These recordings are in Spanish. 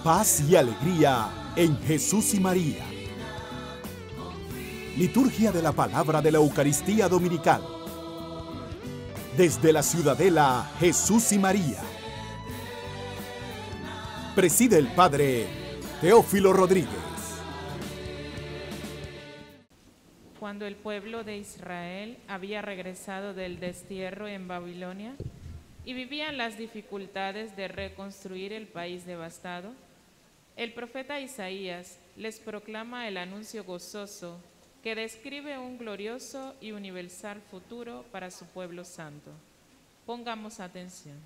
Paz y alegría en Jesús y María. Liturgia de la Palabra de la Eucaristía Dominical. Desde la Ciudadela Jesús y María. Preside el Padre Teófilo Rodríguez. Cuando el pueblo de Israel había regresado del destierro en Babilonia y vivían las dificultades de reconstruir el país devastado, el profeta Isaías les proclama el anuncio gozoso que describe un glorioso y universal futuro para su pueblo santo. Pongamos atención.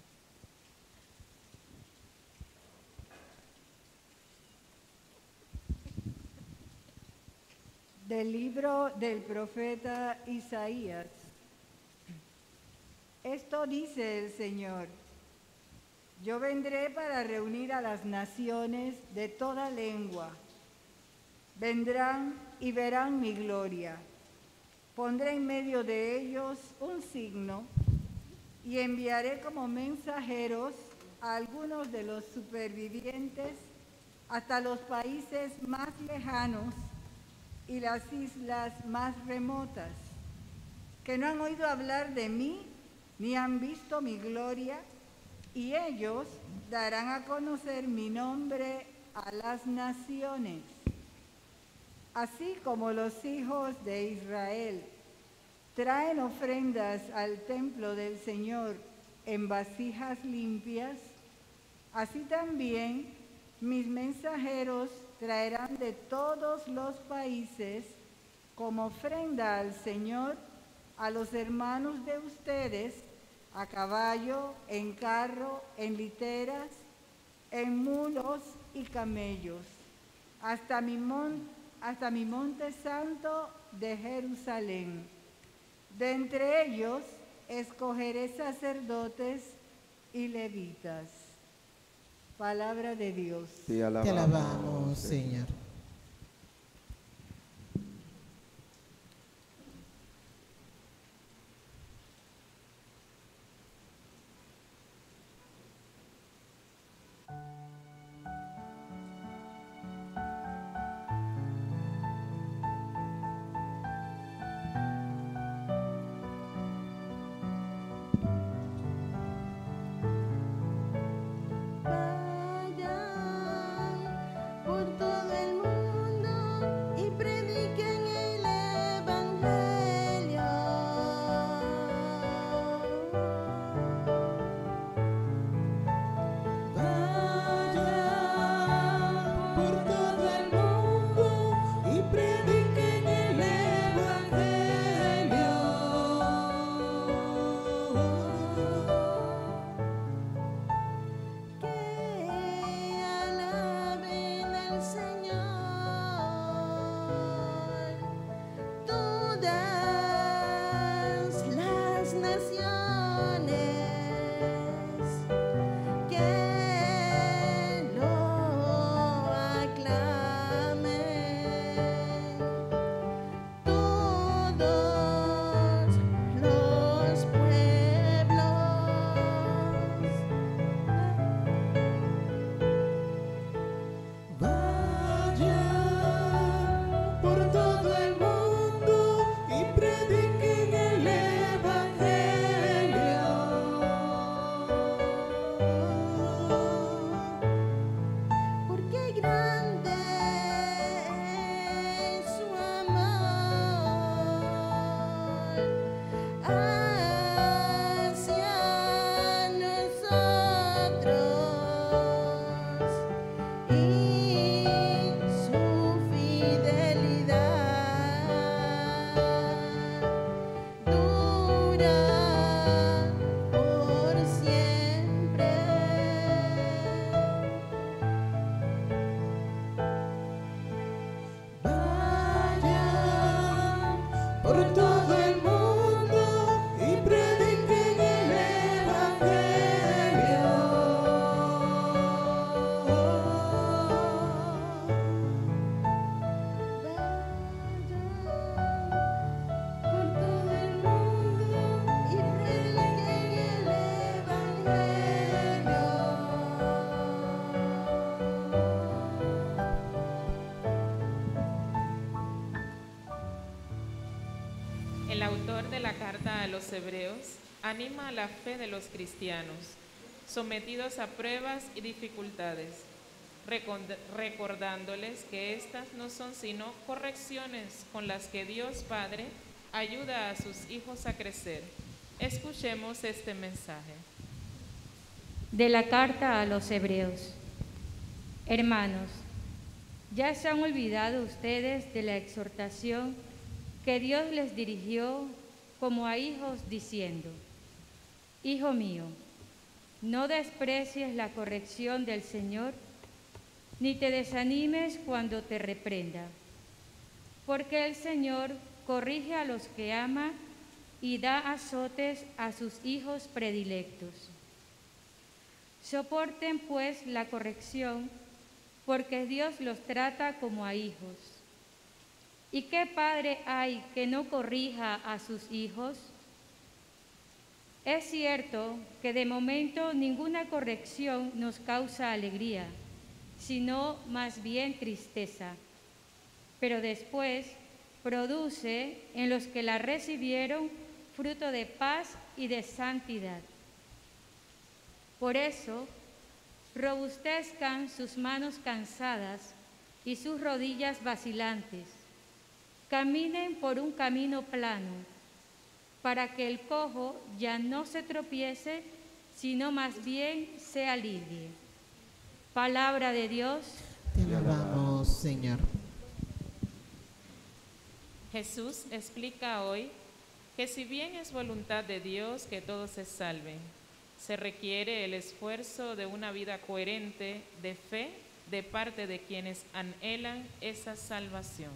Del libro del profeta Isaías. Esto dice el Señor: yo vendré para reunir a las naciones de toda lengua. Vendrán y verán mi gloria. Pondré en medio de ellos un signo y enviaré como mensajeros a algunos de los supervivientes hasta los países más lejanos y las islas más remotas, que no han oído hablar de mí ni han visto mi gloria, y ellos darán a conocer mi nombre a las naciones. Así como los hijos de Israel traen ofrendas al templo del Señor en vasijas limpias, así también mis mensajeros traerán de todos los países como ofrenda al Señor a los hermanos de ustedes, a caballo, en carro, en literas, en mulos y camellos, hasta mi monte santo de Jerusalén. De entre ellos escogeré sacerdotes y levitas. Palabra de Dios. Te alabamos, Señor. autor de la carta a los Hebreos anima a la fe de los cristianos, sometidos a pruebas y dificultades, recordándoles que estas no son sino correcciones con las que Dios Padre ayuda a sus hijos a crecer. Escuchemos este mensaje. De la carta a los Hebreos. Hermanos, ¿ya se han olvidado ustedes de la exhortación que Dios les dirigió como a hijos diciendo: Hijo mío, no desprecies la corrección del Señor, ni te desanimes cuando te reprenda, porque el Señor corrige a los que ama y da azotes a sus hijos predilectos. Soporten pues la corrección, porque Dios los trata como a hijos. ¿Y qué padre hay que no corrija a sus hijos? Es cierto que de momento ninguna corrección nos causa alegría, sino más bien tristeza, pero después produce en los que la recibieron fruto de paz y de santidad. Por eso, robustezcan sus manos cansadas y sus rodillas vacilantes. Caminen por un camino plano, para que el cojo ya no se tropiece, sino más bien se alivie. Palabra de Dios. Te alabamos, Señor. Jesús explica hoy que si bien es voluntad de Dios que todos se salven, se requiere el esfuerzo de una vida coherente de fe de parte de quienes anhelan esa salvación.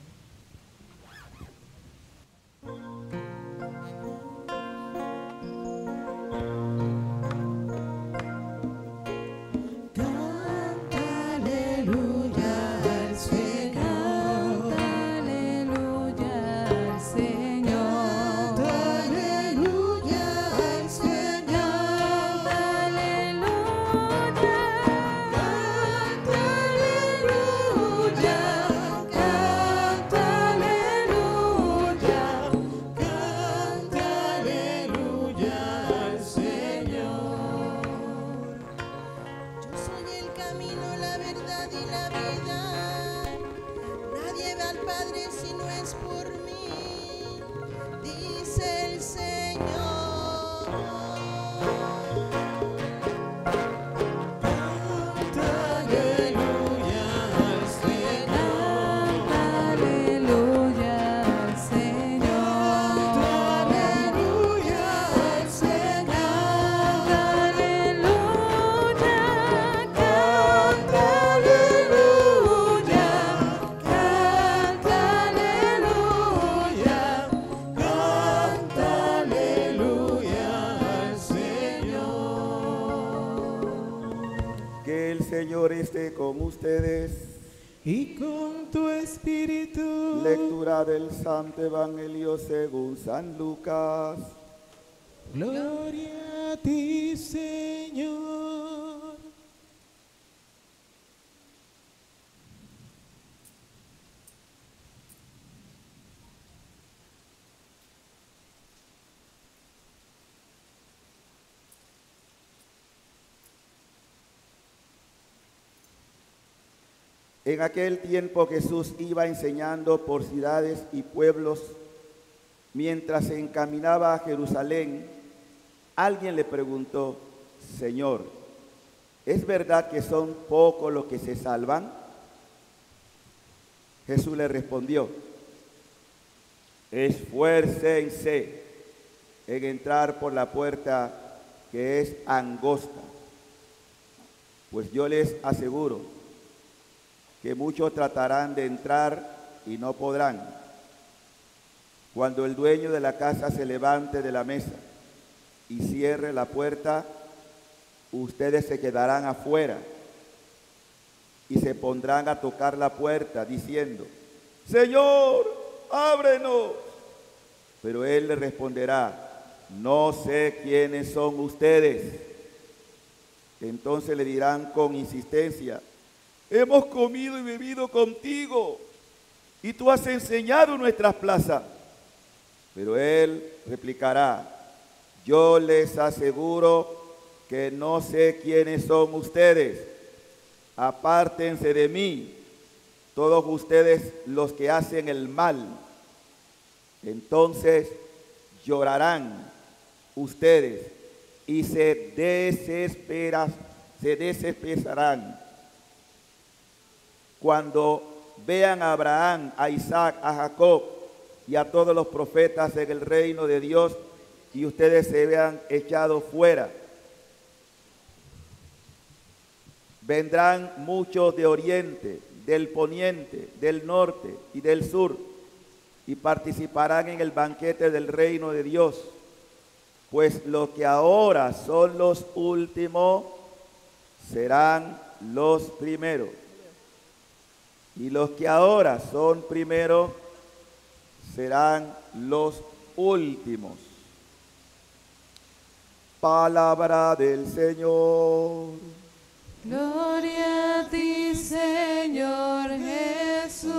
Señor esté con ustedes. Y con tu espíritu. Lectura del Santo Evangelio según San Lucas. Gloria a ti, Señor. En aquel tiempo Jesús iba enseñando por ciudades y pueblos. Mientras se encaminaba a Jerusalén, alguien le preguntó: Señor, ¿es verdad que son pocos los que se salvan? Jesús le respondió: esfuércense en entrar por la puerta que es angosta, pues yo les aseguro que muchos tratarán de entrar y no podrán. Cuando el dueño de la casa se levante de la mesa y cierre la puerta, ustedes se quedarán afuera y se pondrán a tocar la puerta diciendo: Señor, ábrenos. Pero él le responderá: no sé quiénes son ustedes. Entonces le dirán con insistencia: hemos comido y bebido contigo, y tú has enseñado en nuestras plazas. Pero él replicará: yo les aseguro que no sé quiénes son ustedes. Apártense de mí, todos ustedes los que hacen el mal. Entonces llorarán ustedes y se desesperarán cuando vean a Abraham, a Isaac, a Jacob y a todos los profetas en el reino de Dios, y ustedes se vean echados fuera. Vendrán muchos de oriente, del poniente, del norte y del sur, y participarán en el banquete del reino de Dios. Pues los que ahora son los últimos serán los primeros, y los que ahora son primeros serán los últimos. Palabra del Señor. Gloria a ti, Señor Jesús.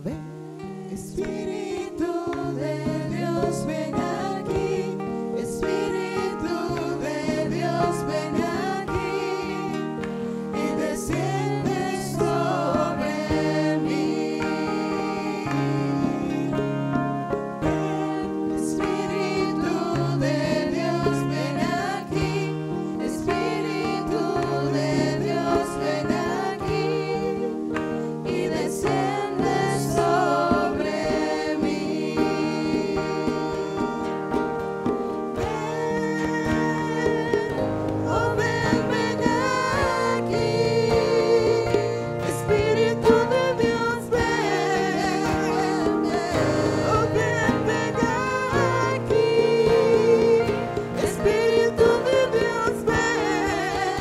Ven, Espíritu de Dios, ven aquí. Espíritu de Dios, ven aquí y desciende sobre mí. Espíritu de Dios, ven aquí. Espíritu de Dios, ven aquí y desciende sobre mí. Oh, ven aquí. Espíritu de Dios, ven. Oh, ven aquí. Espíritu de Dios, ven.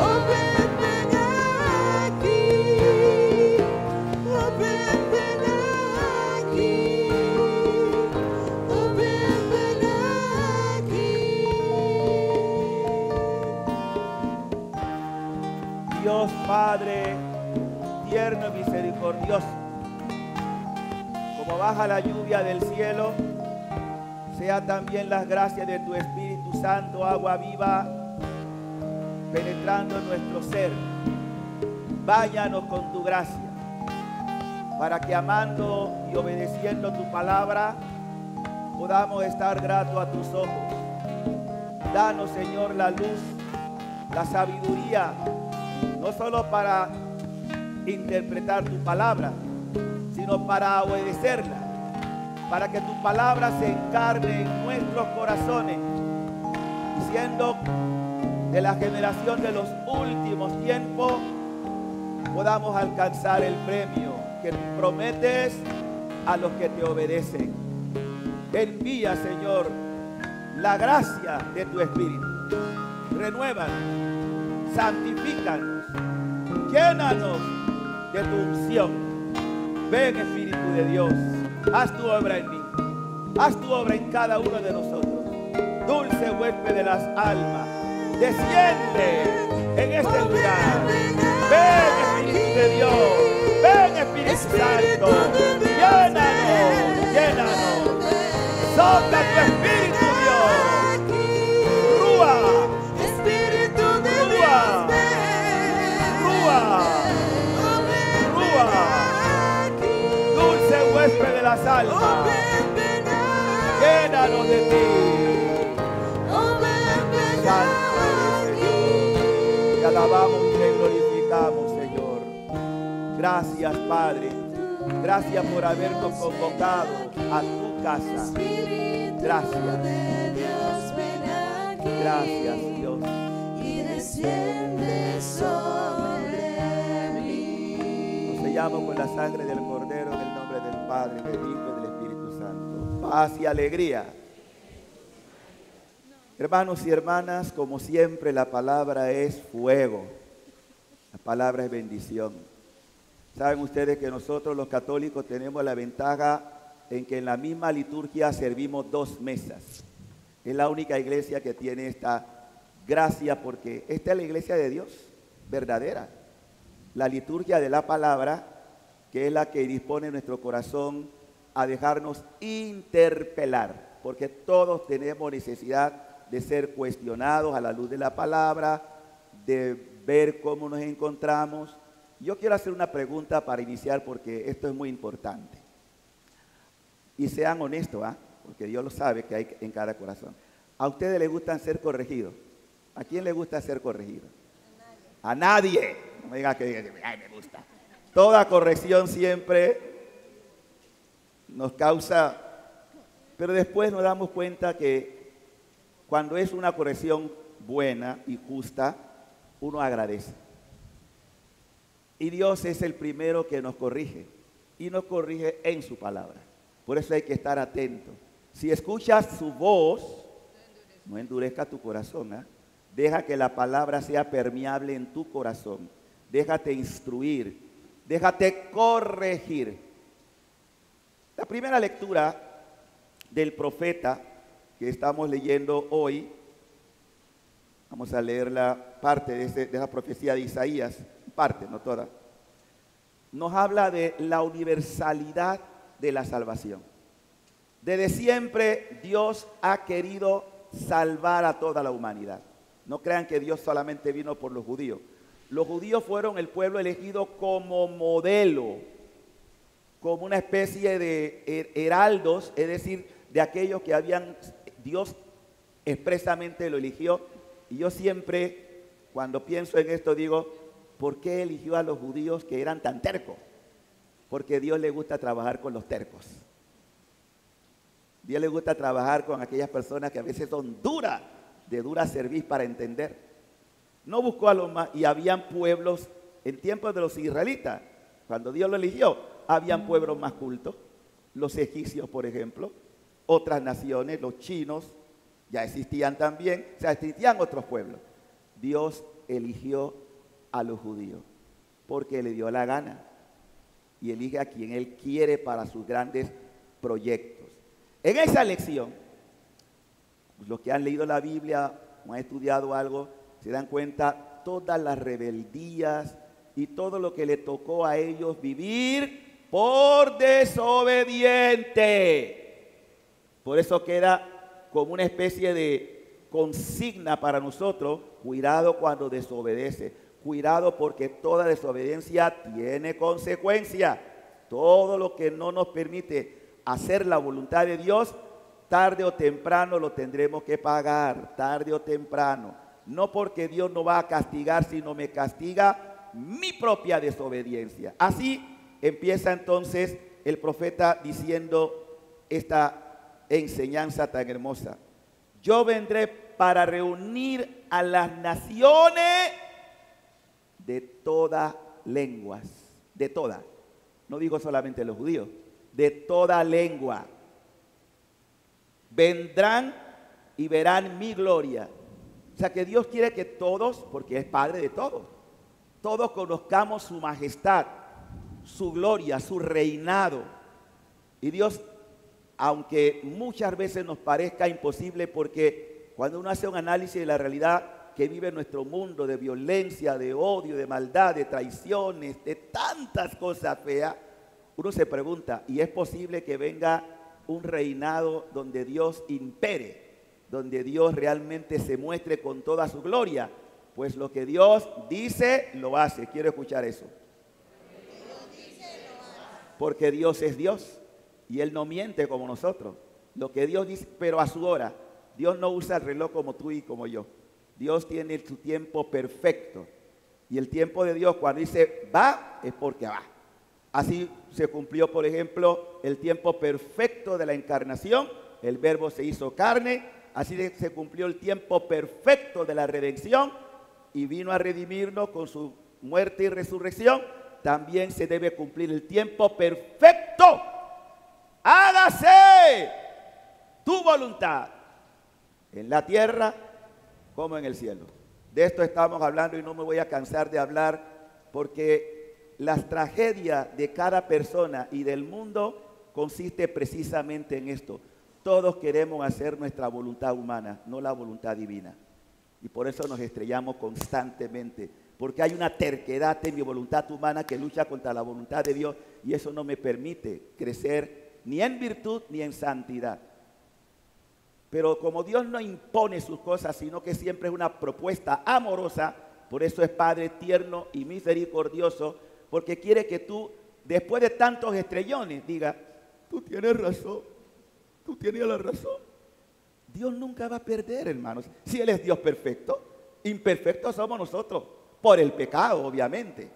Oh, ven aquí. Oh, ven aquí. Oh, ven aquí. Dios Padre tierno y misericordioso, como baja la lluvia del cielo, sea también las gracias de tu Espíritu Santo, agua viva, penetrando en nuestro ser. Báñanos con tu gracia, para que amando y obedeciendo tu palabra, podamos estar gratos a tus ojos. Danos, Señor, la luz, la sabiduría, no solo para interpretar tu palabra, sino para obedecerla, para que tu palabra se encarne en nuestros corazones, y siendo de la generación de los últimos tiempos, podamos alcanzar el premio que tú prometes a los que te obedecen. Envía, Señor, la gracia de tu Espíritu. Renuévanos, santifícanos, llénanos de tu unción. Ven, Espíritu de Dios, haz tu obra en mí, haz tu obra en cada uno de nosotros. Dulce huésped de las almas, desciende en este lugar. Ven, Espíritu de Dios, ven, Espíritu Santo, llénanos, llénanos. Sopla tu Espíritu, Dios. Rúa, Espíritu de rúa, rúa, rúa. Dulce huésped de las almas, llénanos de ti. Santo eres, Señor. Te alabamos y te glorificamos, Señor. Gracias, Padre. Gracias por habernos convocado a tu casa. Gracias. Gracias, Dios. Y desciende sobre mí. Nos sellamos con la sangre del Cordero en el nombre del Padre, del Hijo y del Espíritu Santo. Paz y alegría. Hermanos y hermanas, como siempre, la palabra es fuego. La palabra es bendición. Saben ustedes que nosotros los católicos tenemos la ventaja en que en la misma liturgia servimos dos mesas. Es la única iglesia que tiene esta gracia, porque esta es la iglesia de Dios, verdadera. La liturgia de la palabra, que es la que dispone nuestro corazón a dejarnos interpelar, porque todos tenemos necesidad de ser cuestionados a la luz de la palabra, de ver cómo nos encontramos. Yo quiero hacer una pregunta para iniciar, porque esto es muy importante. Y sean honestos, porque Dios lo sabe que hay en cada corazón. ¿A ustedes les gusta ser corregidos? ¿A quién le gusta ser corregido? A nadie. No me digan que ay, me gusta. Toda corrección siempre nos causa, pero después nos damos cuenta que cuando es una corrección buena y justa, uno agradece. Y Dios es el primero que nos corrige, y nos corrige en su palabra. Por eso hay que estar atento. Si escuchas su voz, no endurezca tu corazón, Deja que la palabra sea permeable en tu corazón. Déjate instruir, déjate corregir. La primera lectura del profeta que estamos leyendo hoy, vamos a leer la parte de esa profecía de Isaías, parte, no toda, nos habla de la universalidad de la salvación. Desde siempre Dios ha querido salvar a toda la humanidad. No crean que Dios solamente vino por los judíos. Los judíos fueron el pueblo elegido como modelo, como una especie de heraldos, es decir, de aquellos que Dios expresamente lo eligió. Y yo siempre, cuando pienso en esto, digo, ¿por qué eligió a los judíos que eran tan tercos? Porque a Dios le gusta trabajar con los tercos. Dios le gusta trabajar con aquellas personas que a veces son duras, de dura cerviz para entender. No buscó a los más, y habían pueblos en tiempos de los israelitas, cuando Dios lo eligió, habían pueblos más cultos, los egipcios, por ejemplo, otras naciones, los chinos, ya existían también, o sea, existían otros pueblos. Dios eligió a los judíos porque le dio la gana y elige a quien Él quiere para sus grandes proyectos. En esa lección, los que han leído la Biblia o han estudiado algo, se dan cuenta todas las rebeldías y todo lo que le tocó a ellos vivir por desobediente. Por eso queda como una especie de consigna para nosotros: cuidado cuando desobedece, cuidado porque toda desobediencia tiene consecuencia. Todo lo que no nos permite hacer la voluntad de Dios, tarde o temprano lo tendremos que pagar, tarde o temprano. No porque Dios no va a castigar, sino me castiga mi propia desobediencia. Así empieza entonces el profeta diciendo esta enseñanza tan hermosa. Yo vendré para reunir a las naciones de todas lenguas, de todas. No digo solamente los judíos, de toda lengua. Vendrán y verán mi gloria. O sea que Dios quiere que todos, porque es Padre de todos, todos conozcamos su majestad, su gloria, su reinado. Y Dios, aunque muchas veces nos parezca imposible, porque cuando uno hace un análisis de la realidad que vive nuestro mundo, de violencia, de odio, de maldad, de traiciones, de tantas cosas feas, uno se pregunta, ¿y es posible que venga un reinado donde Dios impere, donde Dios realmente se muestre con toda su gloria? Pues lo que Dios dice, lo hace. Quiero escuchar eso. Porque Dios es Dios y Él no miente como nosotros. Lo que Dios dice, pero a su hora. Dios no usa el reloj como tú y como yo. Dios tiene su tiempo perfecto. Y el tiempo de Dios, cuando dice va, es porque va. Así se cumplió, por ejemplo, el tiempo perfecto de la encarnación. El Verbo se hizo carne. Así se cumplió el tiempo perfecto de la redención y vino a redimirnos con su muerte y resurrección. También se debe cumplir el tiempo perfecto. Hágase tu voluntad en la tierra como en el cielo. De esto estamos hablando y no me voy a cansar de hablar, porque las tragedias de cada persona y del mundo consiste precisamente en esto. Todos queremos hacer nuestra voluntad humana, no la voluntad divina. Y por eso nos estrellamos constantemente, porque hay una terquedad en mi voluntad humana que lucha contra la voluntad de Dios, y eso no me permite crecer ni en virtud ni en santidad. Pero como Dios no impone sus cosas, sino que siempre es una propuesta amorosa, por eso es Padre tierno y misericordioso, porque quiere que tú, después de tantos estrellones, digas: tú tienes razón, tú tienes la razón. Dios nunca va a perder, hermanos. Si Él es Dios perfecto, imperfectos somos nosotros, por el pecado, obviamente.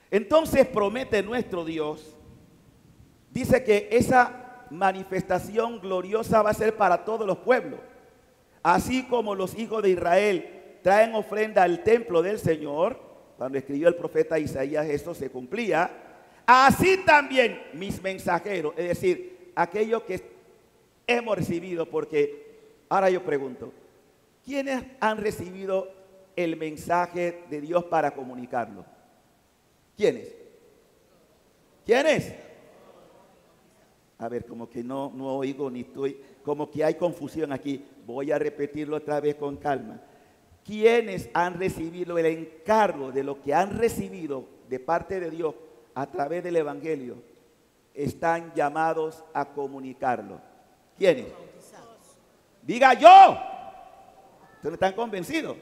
Entonces promete nuestro Dios, dice que esa manifestación gloriosa va a ser para todos los pueblos. Así como los hijos de Israel traen ofrenda al templo del Señor, cuando escribió el profeta Isaías eso se cumplía, así también mis mensajeros, es decir, aquellos que hemos recibido, porque ahora yo pregunto, ¿quiénes han recibido el mensaje de Dios para comunicarlo? ¿Quiénes? ¿Quiénes? A ver, como que no oigo ni estoy, como que hay confusión aquí. Voy a repetirlo otra vez con calma. ¿Quiénes han recibido el encargo de lo que han recibido de parte de Dios a través del Evangelio? Están llamados a comunicarlo. ¿Quiénes? Diga yo. ¿Ustedes están convencidos?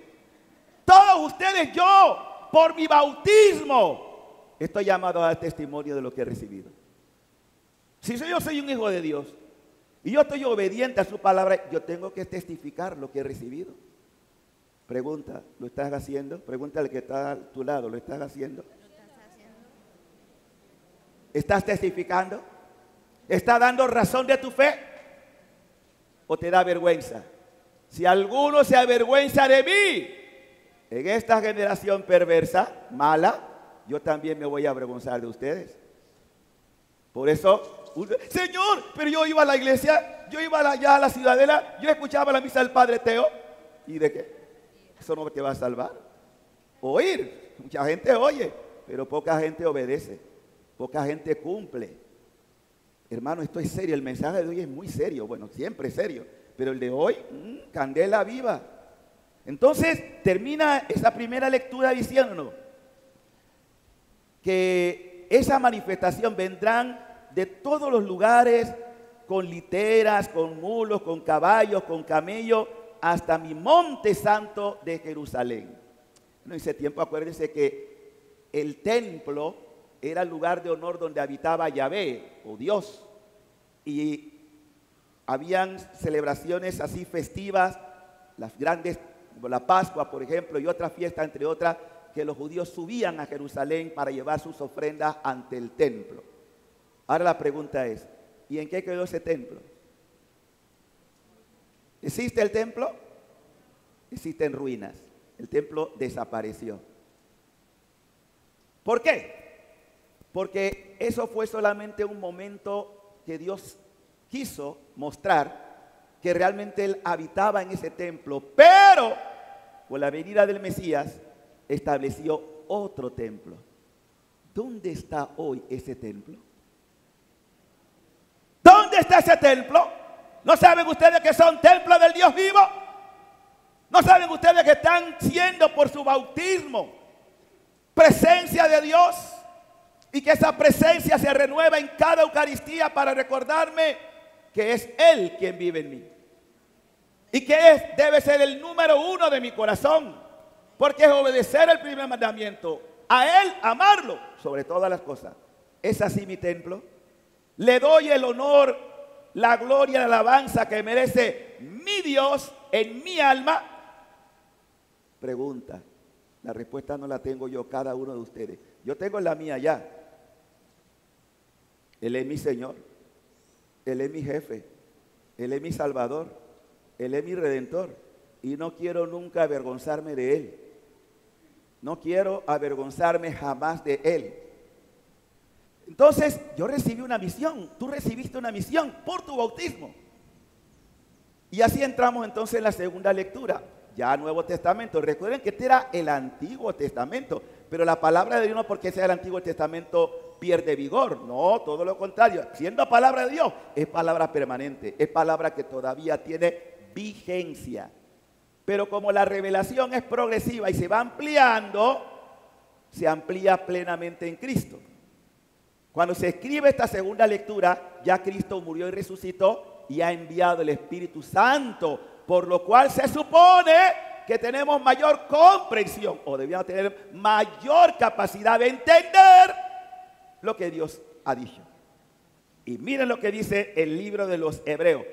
Todos ustedes, yo, por mi bautismo, estoy llamado a dar testimonio de lo que he recibido. Si yo soy un hijo de Dios y yo estoy obediente a su palabra, yo tengo que testificar lo que he recibido. Pregunta, ¿lo estás haciendo? Pregúntale que está a tu lado, ¿lo estás haciendo? ¿Estás testificando? ¿Estás dando razón de tu fe? ¿O te da vergüenza? Si alguno se avergüenza de mí en esta generación perversa, mala, yo también me voy a avergonzar de ustedes. Por eso, Señor, pero yo iba a la iglesia, yo iba allá a la Ciudadela, yo escuchaba la misa del Padre Teo. ¿Y de qué? Eso no te va a salvar. Oír, mucha gente oye, pero poca gente obedece, poca gente cumple. Hermano, esto es serio, el mensaje de hoy es muy serio, bueno, siempre es serio, pero el de hoy, candela viva. Entonces, termina esa primera lectura diciéndonos que esa manifestación vendrán de todos los lugares, con literas, con mulos, con caballos, con camellos, hasta mi monte santo de Jerusalén. En ese tiempo acuérdense que el templo era el lugar de honor donde habitaba Yahvé o Dios, y habían celebraciones así festivas, las grandes, como la Pascua por ejemplo, y otras fiestas entre otras, que los judíos subían a Jerusalén para llevar sus ofrendas ante el templo. Ahora la pregunta es, ¿y en qué quedó ese templo? ¿Existe el templo? Existe en ruinas. El templo desapareció. ¿Por qué? Porque eso fue solamente un momento que Dios quiso mostrar que realmente Él habitaba en ese templo, pero con la venida del Mesías estableció otro templo. ¿Dónde está hoy ese templo? ¿Dónde está ese templo? ¿No saben ustedes que son templos del Dios vivo? ¿No saben ustedes que están siendo por su bautismo presencia de Dios? Y que esa presencia se renueva en cada Eucaristía para recordarme que es Él quien vive en mí. Y que debe ser el número uno de mi corazón. Porque es obedecer el primer mandamiento. A Él amarlo sobre todas las cosas. ¿Es así mi templo? Le doy el honor, la gloria, la alabanza que merece mi Dios en mi alma. Pregunta. La respuesta no la tengo yo, cada uno de ustedes. Yo tengo la mía ya. Él es mi Señor. Él es mi jefe. Él es mi Salvador. Él es mi Redentor. Y no quiero nunca avergonzarme de Él. No quiero avergonzarme jamás de Él. Entonces, yo recibí una misión. Tú recibiste una misión por tu bautismo. Y así entramos entonces en la segunda lectura. Ya Nuevo Testamento. Recuerden que este era el Antiguo Testamento. Pero la palabra de Dios no porque sea el Antiguo Testamento pierde vigor. No, todo lo contrario. Siendo palabra de Dios, es palabra permanente, es palabra que todavía tiene vigencia. Pero como la revelación es progresiva y se va ampliando, se amplía plenamente en Cristo. Cuando se escribe esta segunda lectura, ya Cristo murió y resucitó y ha enviado el Espíritu Santo, por lo cual se supone que tenemos mayor comprensión o debíamos tener mayor capacidad de entender lo que Dios ha dicho. Y miren lo que dice el libro de los Hebreos,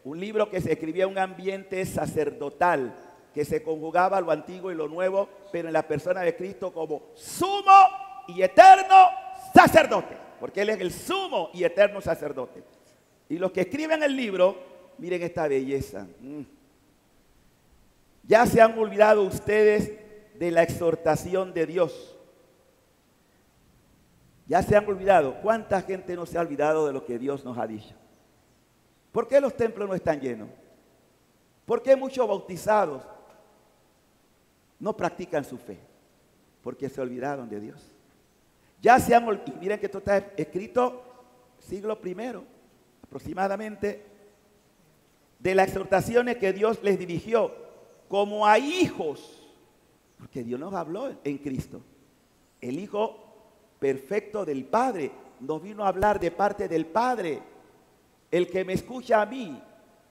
un libro que se escribía en un ambiente sacerdotal, que se conjugaba lo antiguo y lo nuevo, pero en la persona de Cristo como sumo y eterno sacerdote, porque Él es el sumo y eterno sacerdote. Y los que escriben el libro, miren esta belleza. Ya se han olvidado ustedes de la exhortación de Dios. Ya se han olvidado. ¿Cuánta gente no se ha olvidado de lo que Dios nos ha dicho? ¿Por qué los templos no están llenos? ¿Por qué muchos bautizados no practican su fe? Porque se olvidaron de Dios. Ya se han olvidado. Y miren que esto está escrito siglo I, aproximadamente, de las exhortaciones que Dios les dirigió como a hijos, porque Dios nos habló en Cristo. El Hijo perfecto del Padre nos vino a hablar de parte del Padre. El que me escucha a mí,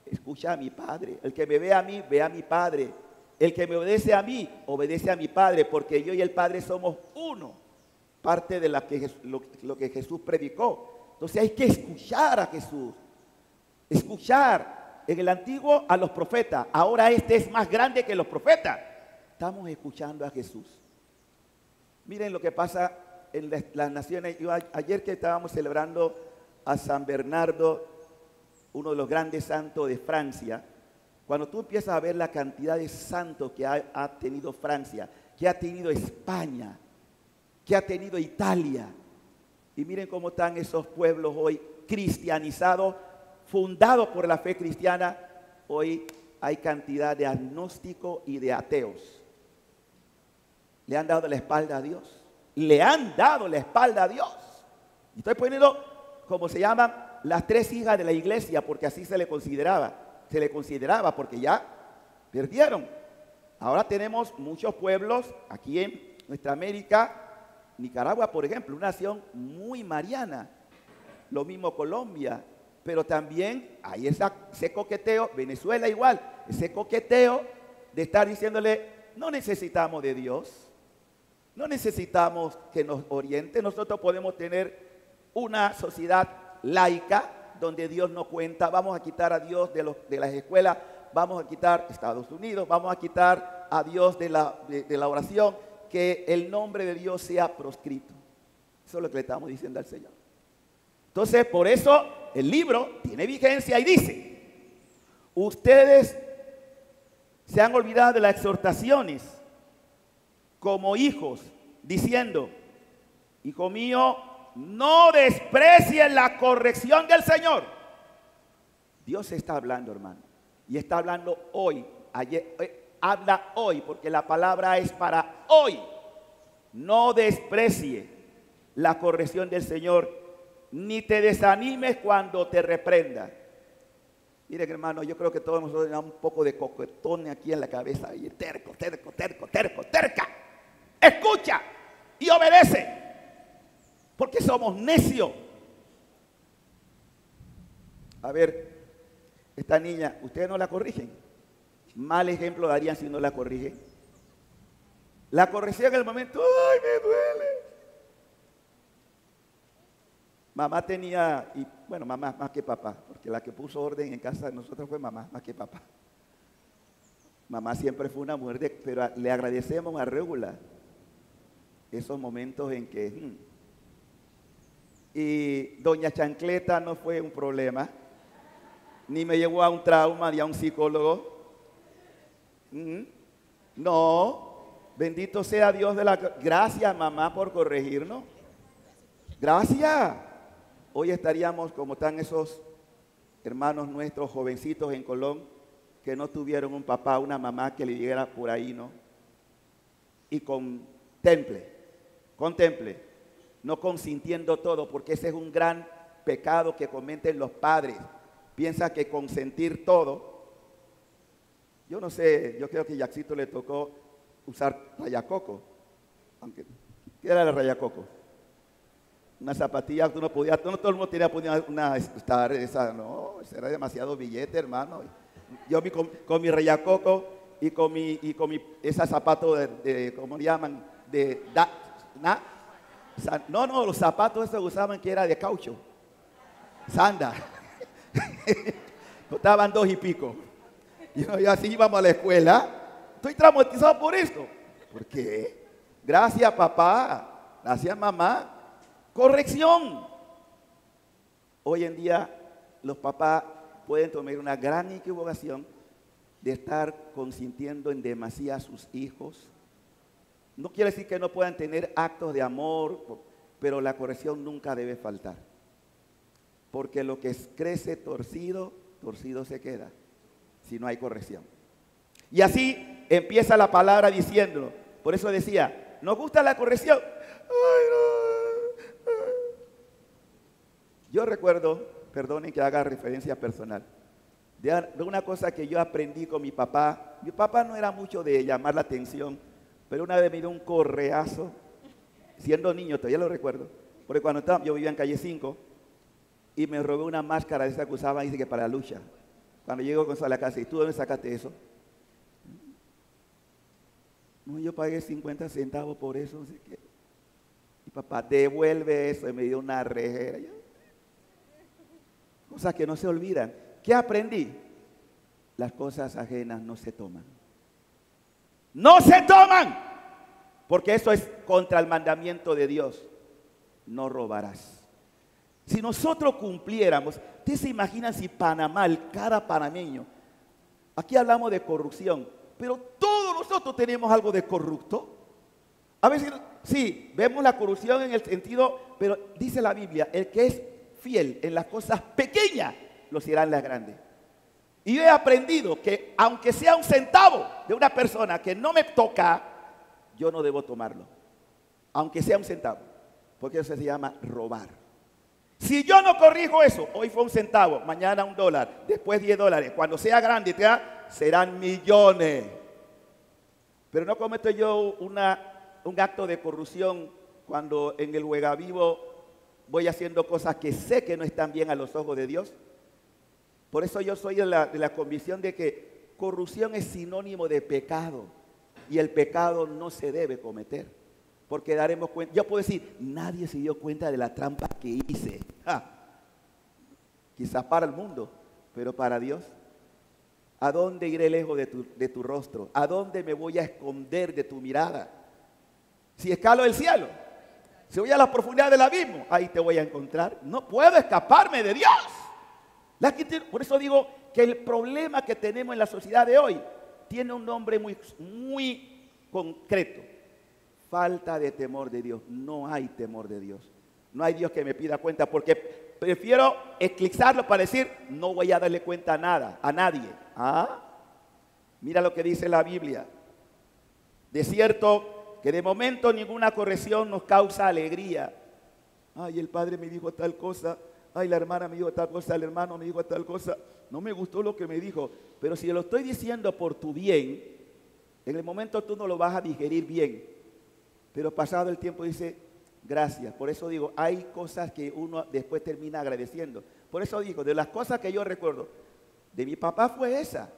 escucha a mi Padre. El que me ve a mí, ve a mi Padre. El que me obedece a mí, obedece a mi Padre, porque yo y el Padre somos uno. Parte de lo que Jesús predicó. Entonces hay que escuchar a Jesús. Escuchar. En el antiguo a los profetas, ahora este es más grande que los profetas. Estamos escuchando a Jesús. Miren lo que pasa en las naciones. Ayer que estábamos celebrando a San Bernardo, uno de los grandes santos de Francia, cuando tú empiezas a ver la cantidad de santos que ha tenido Francia, que ha tenido España, que ha tenido Italia, y miren cómo están esos pueblos hoy cristianizados, fundados por la fe cristiana. Hoy hay cantidad de agnósticos y de ateos. Le han dado la espalda a Dios. Le han dado la espalda a Dios. Estoy poniendo, como se llaman, las tres hijas de la iglesia, porque así se le consideraba. Se le consideraba porque ya perdieron. Ahora tenemos muchos pueblos aquí en nuestra América. Nicaragua, por ejemplo, una nación muy mariana. Lo mismo Colombia. Pero también hay ese coqueteo, Venezuela igual, ese coqueteo de estar diciéndole, no necesitamos de Dios, no necesitamos que nos oriente, nosotros podemos tener una sociedad laica donde Dios no cuenta, vamos a quitar a Dios de las escuelas, vamos a quitar Estados Unidos, vamos a quitar a Dios de la oración, que el nombre de Dios sea proscrito. Eso es lo que le estamos diciendo al Señor. Entonces, por eso el libro tiene vigencia y dice, ustedes se han olvidado de las exhortaciones como hijos, diciendo, hijo mío, no desprecies la corrección del Señor. Dios está hablando, hermano, y está hablando hoy, habla hoy, porque la palabra es para hoy. No desprecie la corrección del Señor, ni te desanimes cuando te reprenda. Miren, hermano, yo creo que todos nosotros tenemos un poco de coquetón aquí en la cabeza. Y terca. Escucha y obedece, porque somos necios. A ver, esta niña, ¿ustedes no la corrigen? Mal ejemplo darían si no la corrigen. La corrección en el momento, ¡ay, me duele! Mamá tenía, y bueno, mamá más que papá, porque la que puso orden en casa de nosotros fue mamá más que papá. Mamá siempre fue una mujer pero le agradecemos a Regula esos momentos en que... Y doña Chancleta no fue un problema, ni me llevó a un trauma ni a un psicólogo. No, bendito sea Dios de la... Gracias, mamá, por corregirnos. Gracias. Hoy estaríamos como están esos hermanos nuestros jovencitos en Colón que no tuvieron un papá, una mamá que le dijera por ahí, ¿no? Y contemple. no consintiendo todo, porque ese es un gran pecado que cometen los padres. Piensa que consentir todo. Yo no sé, yo creo que a Yaxito le tocó usar rayacoco. Aunque, ¿qué era la rayacoco? Una zapatilla, tú no podías, no todo el mundo tenía una estar esa, no, era demasiado billete, hermano. Yo con mi rayacoco y con mi ese zapato de ¿cómo le llaman? No, los zapatos esos usaban que era de caucho. Sanda. Costaban 2 y pico. Y así íbamos a la escuela. Estoy traumatizado por esto. ¿Por qué? Gracias, papá. Gracias, mamá. Corrección. Hoy en día los papás pueden tomar una gran equivocación de estar consintiendo en demasía a sus hijos. No quiere decir que no puedan tener actos de amor, pero la corrección nunca debe faltar. Porque lo que crece torcido, torcido se queda, si no hay corrección. Y así empieza la palabra diciéndolo. Por eso decía, ¿nos gusta la corrección? Ay, no. Yo recuerdo, perdonen que haga referencia personal, de una cosa que yo aprendí con mi papá. Mi papá no era mucho de llamar la atención, pero una vez me dio un correazo, siendo niño, todavía lo recuerdo, porque cuando yo vivía en calle 5, y me robé una máscara de esa que usaban, dice que para la lucha. Cuando llego con eso a la casa, ¿y tú dónde sacaste eso? No, yo pagué 50 centavos por eso, no sé qué. Mi papá, devuelve eso, y me dio una rejera. Cosas que no se olvidan. ¿Qué aprendí? Las cosas ajenas no se toman. ¡No se toman! Porque eso es contra el mandamiento de Dios. No robarás. Si nosotros cumpliéramos, ¿ustedes se imaginan si Panamá, cada panameño, aquí hablamos de corrupción, pero todos nosotros tenemos algo de corrupto? A veces, sí, vemos la corrupción en el sentido, pero dice la Biblia, el que es fiel en las cosas pequeñas, lo será en las grandes. Y yo he aprendido que aunque sea un centavo de una persona que no me toca, yo no debo tomarlo. Aunque sea un centavo, porque eso se llama robar. Si yo no corrijo eso, hoy fue un centavo, mañana $1, después $10, cuando sea grande serán millones. Pero no cometo yo un acto de corrupción cuando en el Juegavivo voy haciendo cosas que sé que no están bien a los ojos de Dios. Por eso yo soy de la convicción de que corrupción es sinónimo de pecado y el pecado no se debe cometer. Porque daremos cuenta, yo puedo decir, nadie se dio cuenta de la trampa que hice. Quizás para el mundo, pero para Dios. ¿A dónde iré lejos de tu rostro? ¿A dónde me voy a esconder de tu mirada? Si escalo el cielo, si voy a la profundidad del abismo, ahí te voy a encontrar. No puedo escaparme de Dios. Por eso digo que el problema que tenemos en la sociedad de hoy tiene un nombre muy concreto. Falta de temor de Dios. No hay temor de Dios. No hay Dios que me pida cuenta, porque prefiero eclipsarlo para decir, no voy a darle cuenta a nadie. Mira lo que dice la Biblia. De cierto que de momento ninguna corrección nos causa alegría. Ay, el padre me dijo tal cosa. Ay, la hermana me dijo tal cosa. El hermano me dijo tal cosa. No me gustó lo que me dijo. Pero si lo estoy diciendo por tu bien, en el momento tú no lo vas a digerir bien. Pero pasado el tiempo dice, gracias. Por eso digo, hay cosas que uno después termina agradeciendo. Por eso digo, de las cosas que yo recuerdo, de mi papá fue esa.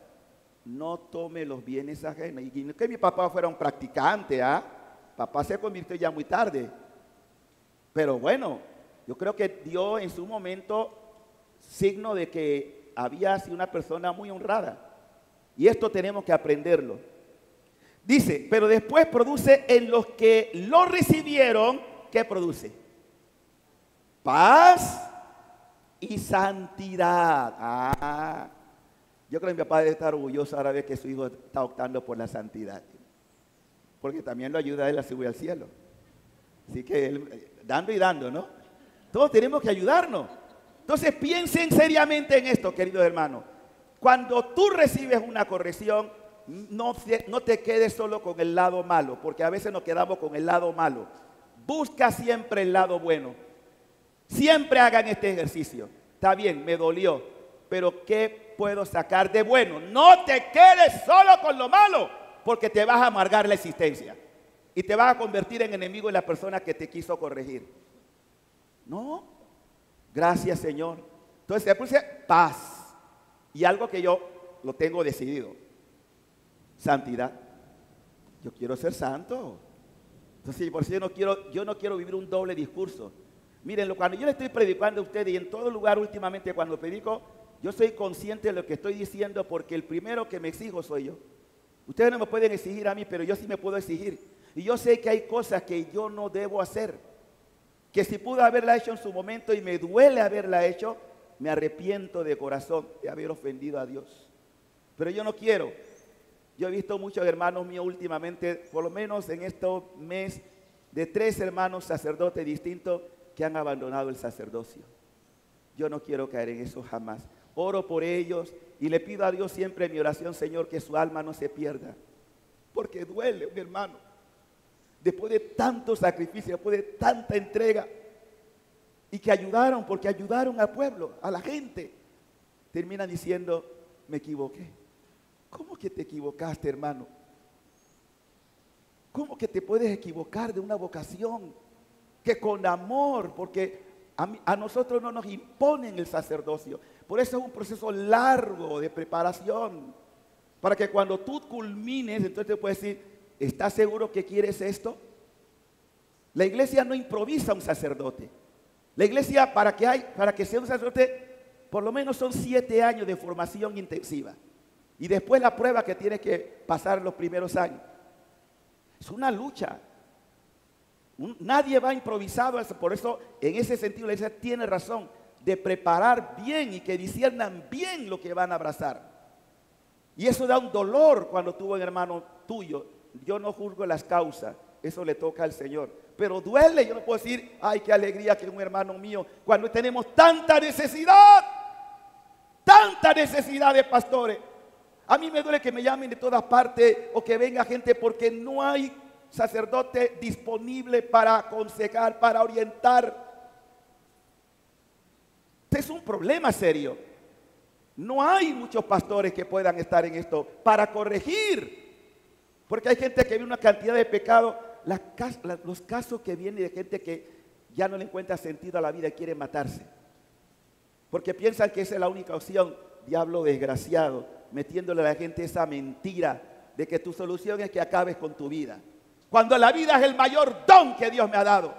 No tome los bienes ajenos. Y no que mi papá fuera un practicante, Papá se convirtió ya muy tarde. Pero bueno, yo creo que dio en su momento signo de que había sido una persona muy honrada. Y esto tenemos que aprenderlo. Dice, pero después produce en los que lo recibieron, ¿qué produce? Paz y santidad. Yo creo que mi papá debe estar orgulloso ahora de que su hijo está optando por la santidad. Porque también lo ayuda a él a subir al cielo. Así que él, dando y dando, ¿no? Todos tenemos que ayudarnos. Entonces piensen seriamente en esto, queridos hermanos. Cuando tú recibes una corrección, no te quedes solo con el lado malo, porque a veces nos quedamos con el lado malo. Busca siempre el lado bueno. Siempre hagan este ejercicio. Está bien, me dolió, pero ¿qué puedo sacar de bueno? No te quedes solo con lo malo, porque te vas a amargar la existencia y te vas a convertir en enemigo de la persona que te quiso corregir. No, gracias Señor. Entonces le puse paz y algo que yo lo tengo decidido: santidad. Yo quiero ser santo. Entonces por eso yo no quiero vivir un doble discurso. Miren, cuando yo le estoy predicando a ustedes y en todo lugar últimamente cuando predico, yo soy consciente de lo que estoy diciendo, porque el primero que me exijo soy yo. Ustedes no me pueden exigir a mí, pero yo sí me puedo exigir. Y yo sé que hay cosas que yo no debo hacer, que si pude haberla hecho en su momento y me duele haberla hecho, me arrepiento de corazón de haber ofendido a Dios. Pero yo no quiero. Yo he visto muchos hermanos míos últimamente, por lo menos en este mes, de 3 hermanos sacerdotes distintos que han abandonado el sacerdocio. Yo no quiero caer en eso jamás. Oro por ellos y le pido a Dios siempre en mi oración, Señor, que su alma no se pierda. Porque duele, mi hermano. Después de tanto sacrificio, después de tanta entrega, y que ayudaron, porque ayudaron al pueblo, a la gente, terminan diciendo, me equivoqué. ¿Cómo que te equivocaste, hermano? ¿Cómo que te puedes equivocar de una vocación? Que con amor, porque a nosotros no nos imponen el sacerdocio. Por eso es un proceso largo de preparación, para que cuando tú culmines, entonces te puedes decir, ¿estás seguro que quieres esto? La iglesia no improvisa un sacerdote. La iglesia, para que sea un sacerdote, por lo menos son 7 años de formación intensiva. Y después la prueba que tiene que pasar los primeros años. Es una lucha. Nadie va improvisado. Por eso, en ese sentido, la iglesia tiene razón de preparar bien y que disciernan bien lo que van a abrazar. Y eso da un dolor cuando tuvo un hermano tuyo. Yo no juzgo las causas, eso le toca al Señor. Pero duele, yo no puedo decir, ay, qué alegría que un hermano mío, cuando tenemos tanta necesidad de pastores. A mí me duele que me llamen de todas partes o que venga gente porque no hay sacerdote disponible para aconsejar, para orientar. Este es un problema serio. No hay muchos pastores que puedan estar en esto para corregir. Porque hay gente que ve una cantidad de pecados. Los casos que vienen de gente que ya no le encuentra sentido a la vida y quiere matarse. Porque piensan que esa es la única opción. Diablo desgraciado, metiéndole a la gente esa mentira de que tu solución es que acabes con tu vida. Cuando la vida es el mayor don que Dios me ha dado.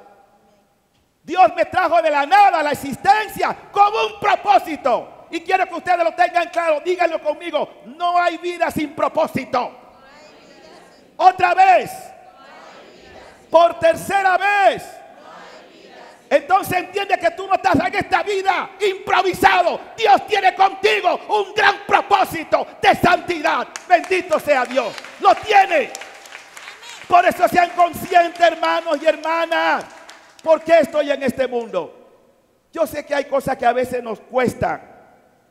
Dios me trajo de la nada a la existencia con un propósito. Y quiero que ustedes lo tengan claro, díganlo conmigo. No hay vida sin propósito. Otra vez. Por tercera vez. Entonces entiende que tú no estás en esta vida improvisado. Dios tiene contigo un gran propósito de santidad. Bendito sea Dios. Lo tiene. Por eso sean conscientes, hermanos y hermanas. ¿Por qué estoy en este mundo? Yo sé que hay cosas que a veces nos cuestan,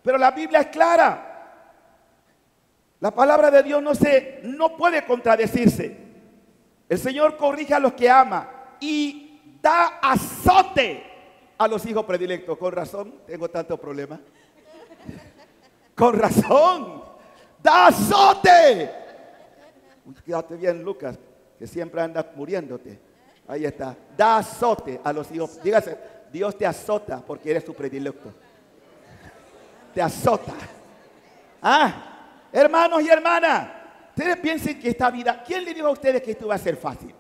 pero la Biblia es clara. La palabra de Dios no puede contradecirse. El Señor corrige a los que ama y da azote a los hijos predilectos. Con razón tengo tantos problemas. Con razón. Da azote. Quédate bien, Lucas, que siempre andas muriéndote. Ahí está. Da azote a los hijos. Dígase, Dios te azota porque eres su predilecto. Te azota. Hermanos y hermanas, ustedes piensen que esta vida, ¿quién le dijo a ustedes que esto iba a ser fácil?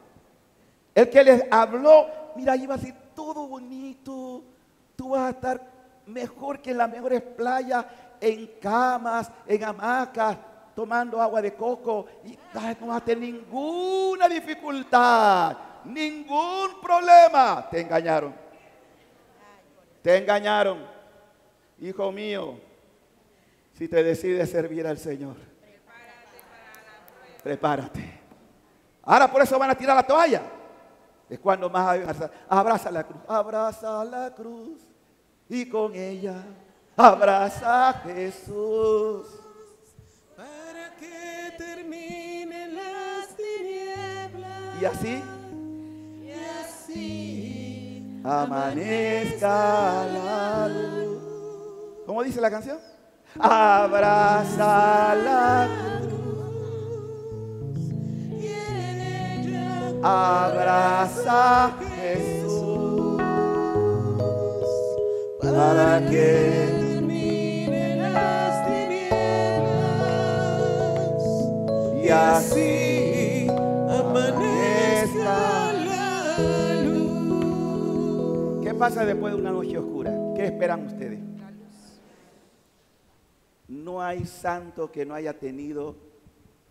El que les habló, mira, iba a ser todo bonito, tú vas a estar mejor que en las mejores playas, en camas, en hamacas, tomando agua de coco, y no vas a tener ninguna dificultad, ningún problema. Te engañaron. Te engañaron. Hijo mío, si te decides servir al Señor, prepárate. Ahora por eso van a tirar la toalla. Es cuando más abraza la cruz y con ella abraza a Jesús. Para que terminen las tinieblas. Y así. Y así amanezca la luz. ¿Cómo dice la canción? Abraza la cruz, abraza a Jesús, para que terminen las tinieblas y así amanezca la luz. ¿Qué pasa después de una noche oscura? ¿Qué esperan ustedes? No hay santo que no haya tenido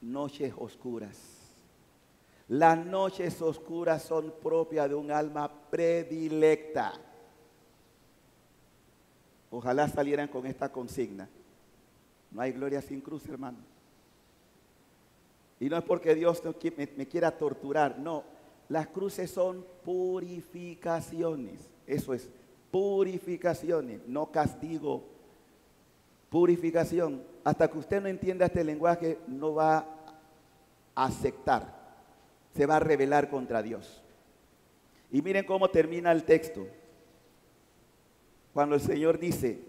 noches oscuras. Las noches oscuras son propias de un alma predilecta. Ojalá salieran con esta consigna. No hay gloria sin cruz, hermano. Y no es porque Dios me quiera torturar, no. Las cruces son purificaciones. Eso es, purificaciones, no castigo. Purificación. Hasta que usted no entienda este lenguaje, no va a aceptar. Se va a rebelar contra Dios. Y miren cómo termina el texto. Cuando el Señor dice,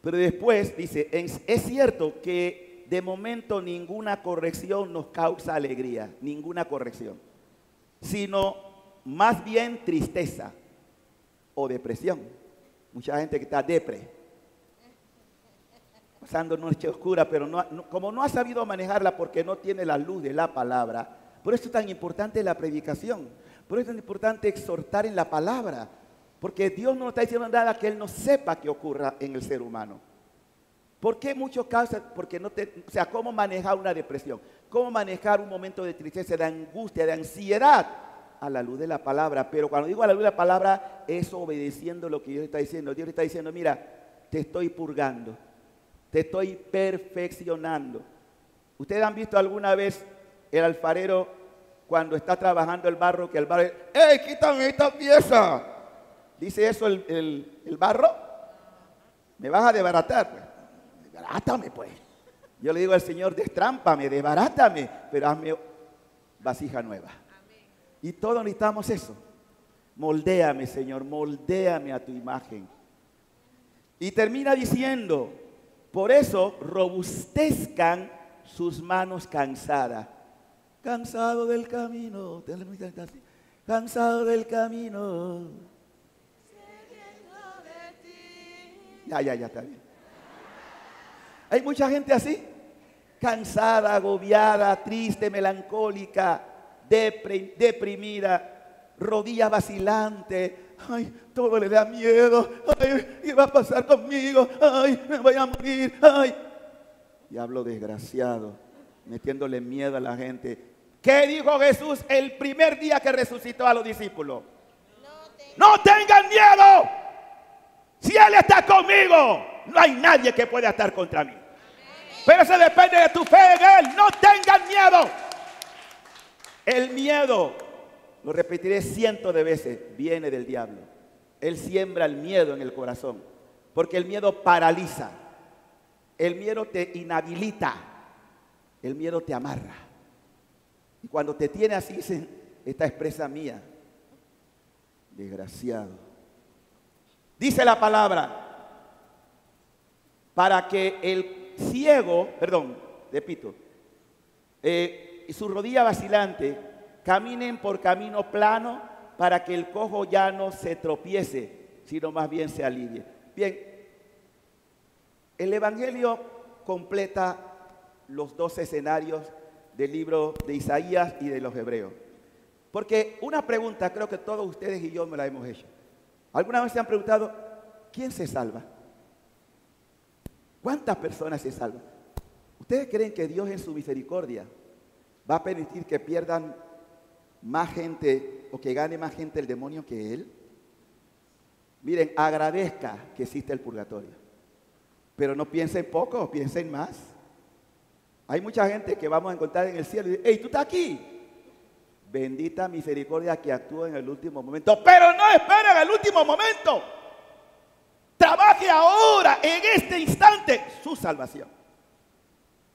pero después dice, es cierto que de momento ninguna corrección nos causa alegría, ninguna corrección, sino más bien tristeza o depresión. Mucha gente que está depre, pasando noche oscura, pero como no ha sabido manejarla porque no tiene la luz de la palabra. Por eso es tan importante la predicación, por eso es tan importante exhortar en la palabra, porque Dios no nos está diciendo nada que Él no sepa que ocurra en el ser humano. ¿Por qué muchos casos? Porque o sea, ¿cómo manejar una depresión? ¿Cómo manejar un momento de tristeza, de angustia, de ansiedad? A la luz de la palabra. Pero cuando digo a la luz de la palabra, es obedeciendo lo que Dios está diciendo. Dios está diciendo, mira, te estoy purgando. Te estoy perfeccionando. ¿Ustedes han visto alguna vez el alfarero cuando está trabajando el barro, que el barro, ¡ey, quítame esta pieza! ¿Dice eso el barro? Me vas a desbaratar. Pues. Desbarátame, pues. Yo le digo al Señor, destrámpame, desbarátame, pero hazme vasija nueva. Amén. Y todos necesitamos eso. Moldéame, Señor, moldéame a tu imagen. Y termina diciendo, por eso robustezcan sus manos cansadas. Cansado del camino, cansado del camino. Ya, está bien. Hay mucha gente así, cansada, agobiada, triste, melancólica, deprimida, rodillas vacilantes. Ay, todo le da miedo. Ay, ¿qué va a pasar conmigo? Ay, me voy a morir. Ay. Diablo desgraciado, metiéndole miedo a la gente. ¿Qué dijo Jesús el primer día que resucitó a los discípulos? No tengan miedo. Si Él está conmigo, no hay nadie que pueda estar contra mí. Pero eso depende de tu fe en Él. No tengan miedo. El miedo, lo repetiré cientos de veces, viene del diablo. Él siembra el miedo en el corazón, porque el miedo paraliza. El miedo te inhabilita. El miedo te amarra. Y cuando te tiene así, dicen, esta es presa mía. Desgraciado. Dice la palabra, para que el ciego, repito, y su rodilla vacilante caminen por camino plano, para que el cojo ya no se tropiece, sino más bien se alivie. Bien, el Evangelio completa los dos escenarios del libro de Isaías y de los Hebreos. Porque una pregunta, creo que todos ustedes y yo me la hemos hecho. ¿Alguna vez se han preguntado, quién se salva? ¿Cuántas personas se salvan? ¿Ustedes creen que Dios en su misericordia va a permitir que pierdan más gente o que gane más gente el demonio que Él? Miren, agradezca que existe el purgatorio, pero no piensen poco, piensen más. Hay mucha gente que vamos a encontrar en el cielo y dice, ¡hey, tú estás aquí! Bendita misericordia que actúa en el último momento. Pero no esperen el último momento. Trabaje ahora, en este instante, su salvación.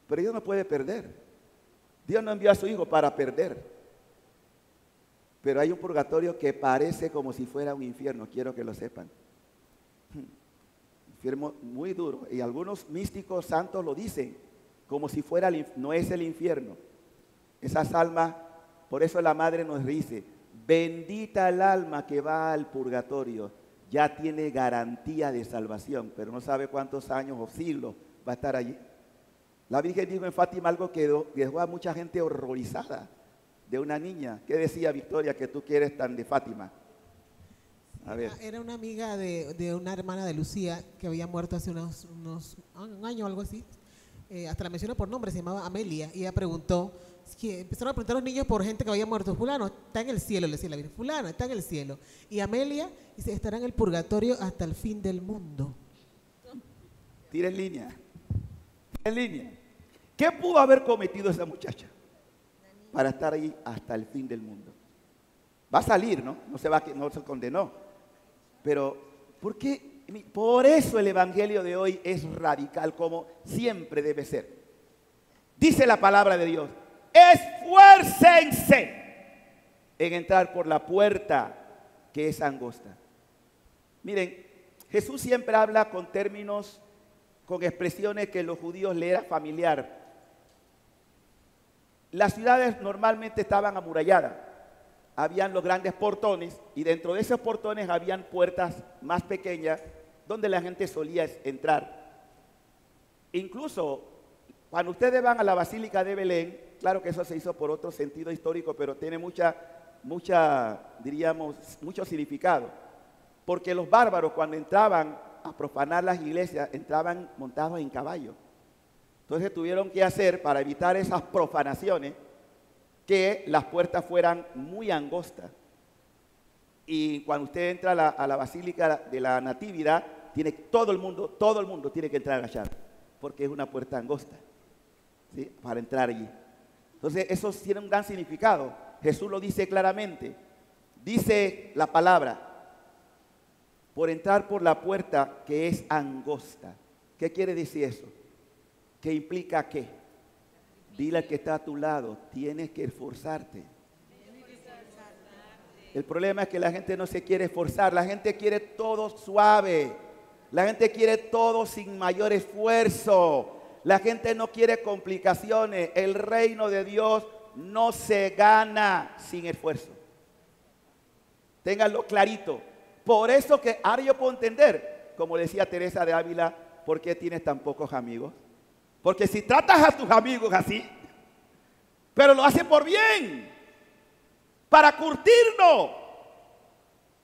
Pero Dios no puede perder. Dios no envió a su Hijo para perder. Pero hay un purgatorio que parece como si fuera un infierno, quiero que lo sepan. Infierno muy duro. Y algunos místicos santos lo dicen, como si fuera, no es el infierno. Esas almas, por eso la madre nos dice, bendita el alma que va al purgatorio, ya tiene garantía de salvación, pero no sabe cuántos años o siglos va a estar allí. La Virgen dijo en Fátima algo que dejó a mucha gente horrorizada, de una niña. ¿Qué decía Victoria que tú quieres tan de Fátima? A ver. Era una amiga de una hermana de Lucía que había muerto hace un año o algo así. Hasta la menciono por nombre, se llamaba Amelia. Y ella preguntó, que empezaron a preguntar a los niños por gente que había muerto. Fulano está en el cielo, le decía la Virgen. Fulano está en el cielo. Y Amelia dice, estará en el purgatorio hasta el fin del mundo. Tira en línea. Tira en línea. ¿Qué pudo haber cometido esa muchacha para estar ahí hasta el fin del mundo? Va a salir, ¿no? No se condenó. Pero, ¿por qué? Por eso el evangelio de hoy es radical, como siempre debe ser. Dice la palabra de Dios, esfuércense en entrar por la puerta que es angosta. Miren, Jesús siempre habla con términos, con expresiones que los judíos le era familiar. Las ciudades normalmente estaban amuralladas. Habían los grandes portones y dentro de esos portones habían puertas más pequeñas donde la gente solía entrar. Incluso cuando ustedes van a la Basílica de Belén, claro que eso se hizo por otro sentido histórico, pero tiene diríamos, mucho significado. Porque los bárbaros cuando entraban a profanar las iglesias, entraban montados en caballo. Entonces tuvieron que hacer, para evitar esas profanaciones, que las puertas fueran muy angostas. Y cuando usted entra a la Basílica de la Natividad, todo el mundo tiene que entrar agachado, porque es una puerta angosta, ¿sí? Para entrar allí. Entonces eso tiene un gran significado. Jesús lo dice claramente. Dice la palabra, por entrar por la puerta que es angosta. ¿Qué quiere decir eso? ¿Qué implica qué? Dile al que está a tu lado, tienes que esforzarte. El problema es que la gente no se quiere esforzar, la gente quiere todo suave, la gente quiere todo sin mayor esfuerzo, la gente no quiere complicaciones. El reino de Dios no se gana sin esfuerzo. Ténganlo clarito. Por eso que ahora yo puedo entender, como decía Teresa de Ávila, ¿por qué tienes tan pocos amigos? Porque si tratas a tus amigos así, pero lo haces por bien, para curtirnos,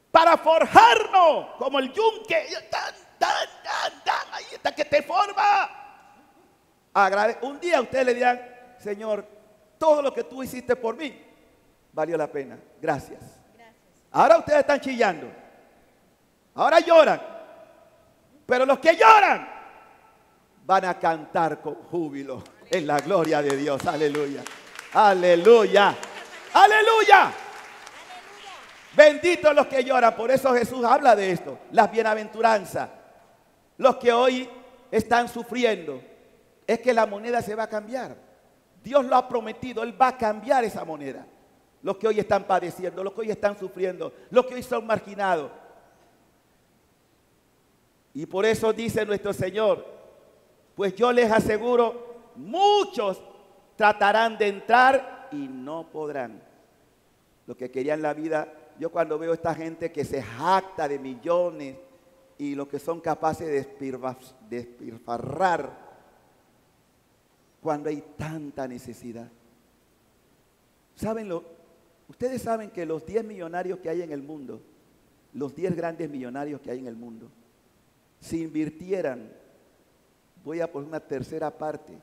para forjarnos, como el yunque, ahí está que te forma. Un día ustedes le dirán, Señor, todo lo que tú hiciste por mí, valió la pena, gracias. Ahora ustedes están chillando, ahora lloran, pero los que lloran van a cantar con júbilo en la gloria de Dios. Aleluya, aleluya, aleluya. Benditos los que lloran. Por eso Jesús habla de esto, las bienaventuranzas. Los que hoy están sufriendo, es que la moneda se va a cambiar. Dios lo ha prometido, Él va a cambiar esa moneda. Los que hoy están padeciendo, los que hoy están sufriendo, los que hoy son marginados. Y por eso dice nuestro Señor, pues yo les aseguro, muchos tratarán de entrar y no podrán. Los que querían la vida, yo cuando veo a esta gente que se jacta de millones y los que son capaces de despilfarrar cuando hay tanta necesidad. Ustedes saben que los 10 millonarios que hay en el mundo, los 10 grandes millonarios que hay en el mundo, si invirtieran, voy a poner una tercera parte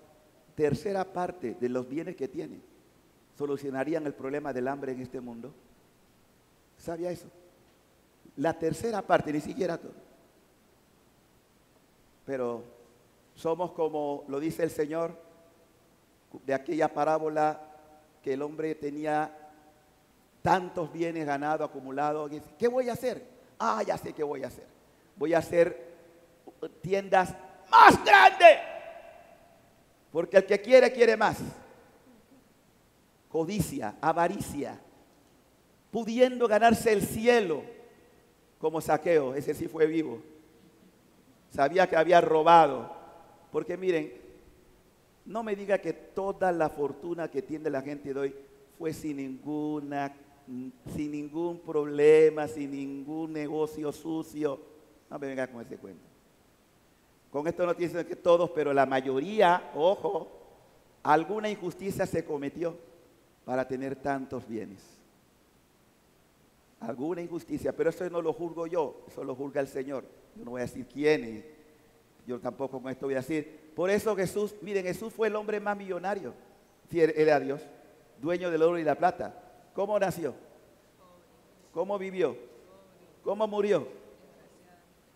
de los bienes que tienen, solucionarían el problema del hambre en este mundo. ¿Sabía eso? La tercera parte, ni siquiera todo. Pero somos como lo dice el Señor de aquella parábola que el hombre tenía tantos bienes ganados, acumulados. ¿Qué voy a hacer? Ya sé qué voy a hacer. Voy a hacer tiendas más grandes. Porque el que quiere más. Codicia, avaricia. pudiendo ganarse el cielo, como Zaqueo. Ese sí fue vivo. Sabía que había robado. Porque miren, no me diga que toda la fortuna que tiene la gente de hoy fue sin ningún problema, sin ningún negocio sucio. No me venga con ese cuento. Con esto no tiene que todos, pero la mayoría, ojo, alguna injusticia se cometió para tener tantos bienes. Alguna injusticia, pero eso no lo juzgo yo, eso lo juzga el Señor. Yo no voy a decir quién es, yo tampoco con esto voy a decir. Por eso Jesús, miren, Jesús fue el hombre más millonario. Sí, él era Dios, dueño del oro y la plata. ¿Cómo nació? ¿Cómo vivió? ¿Cómo murió?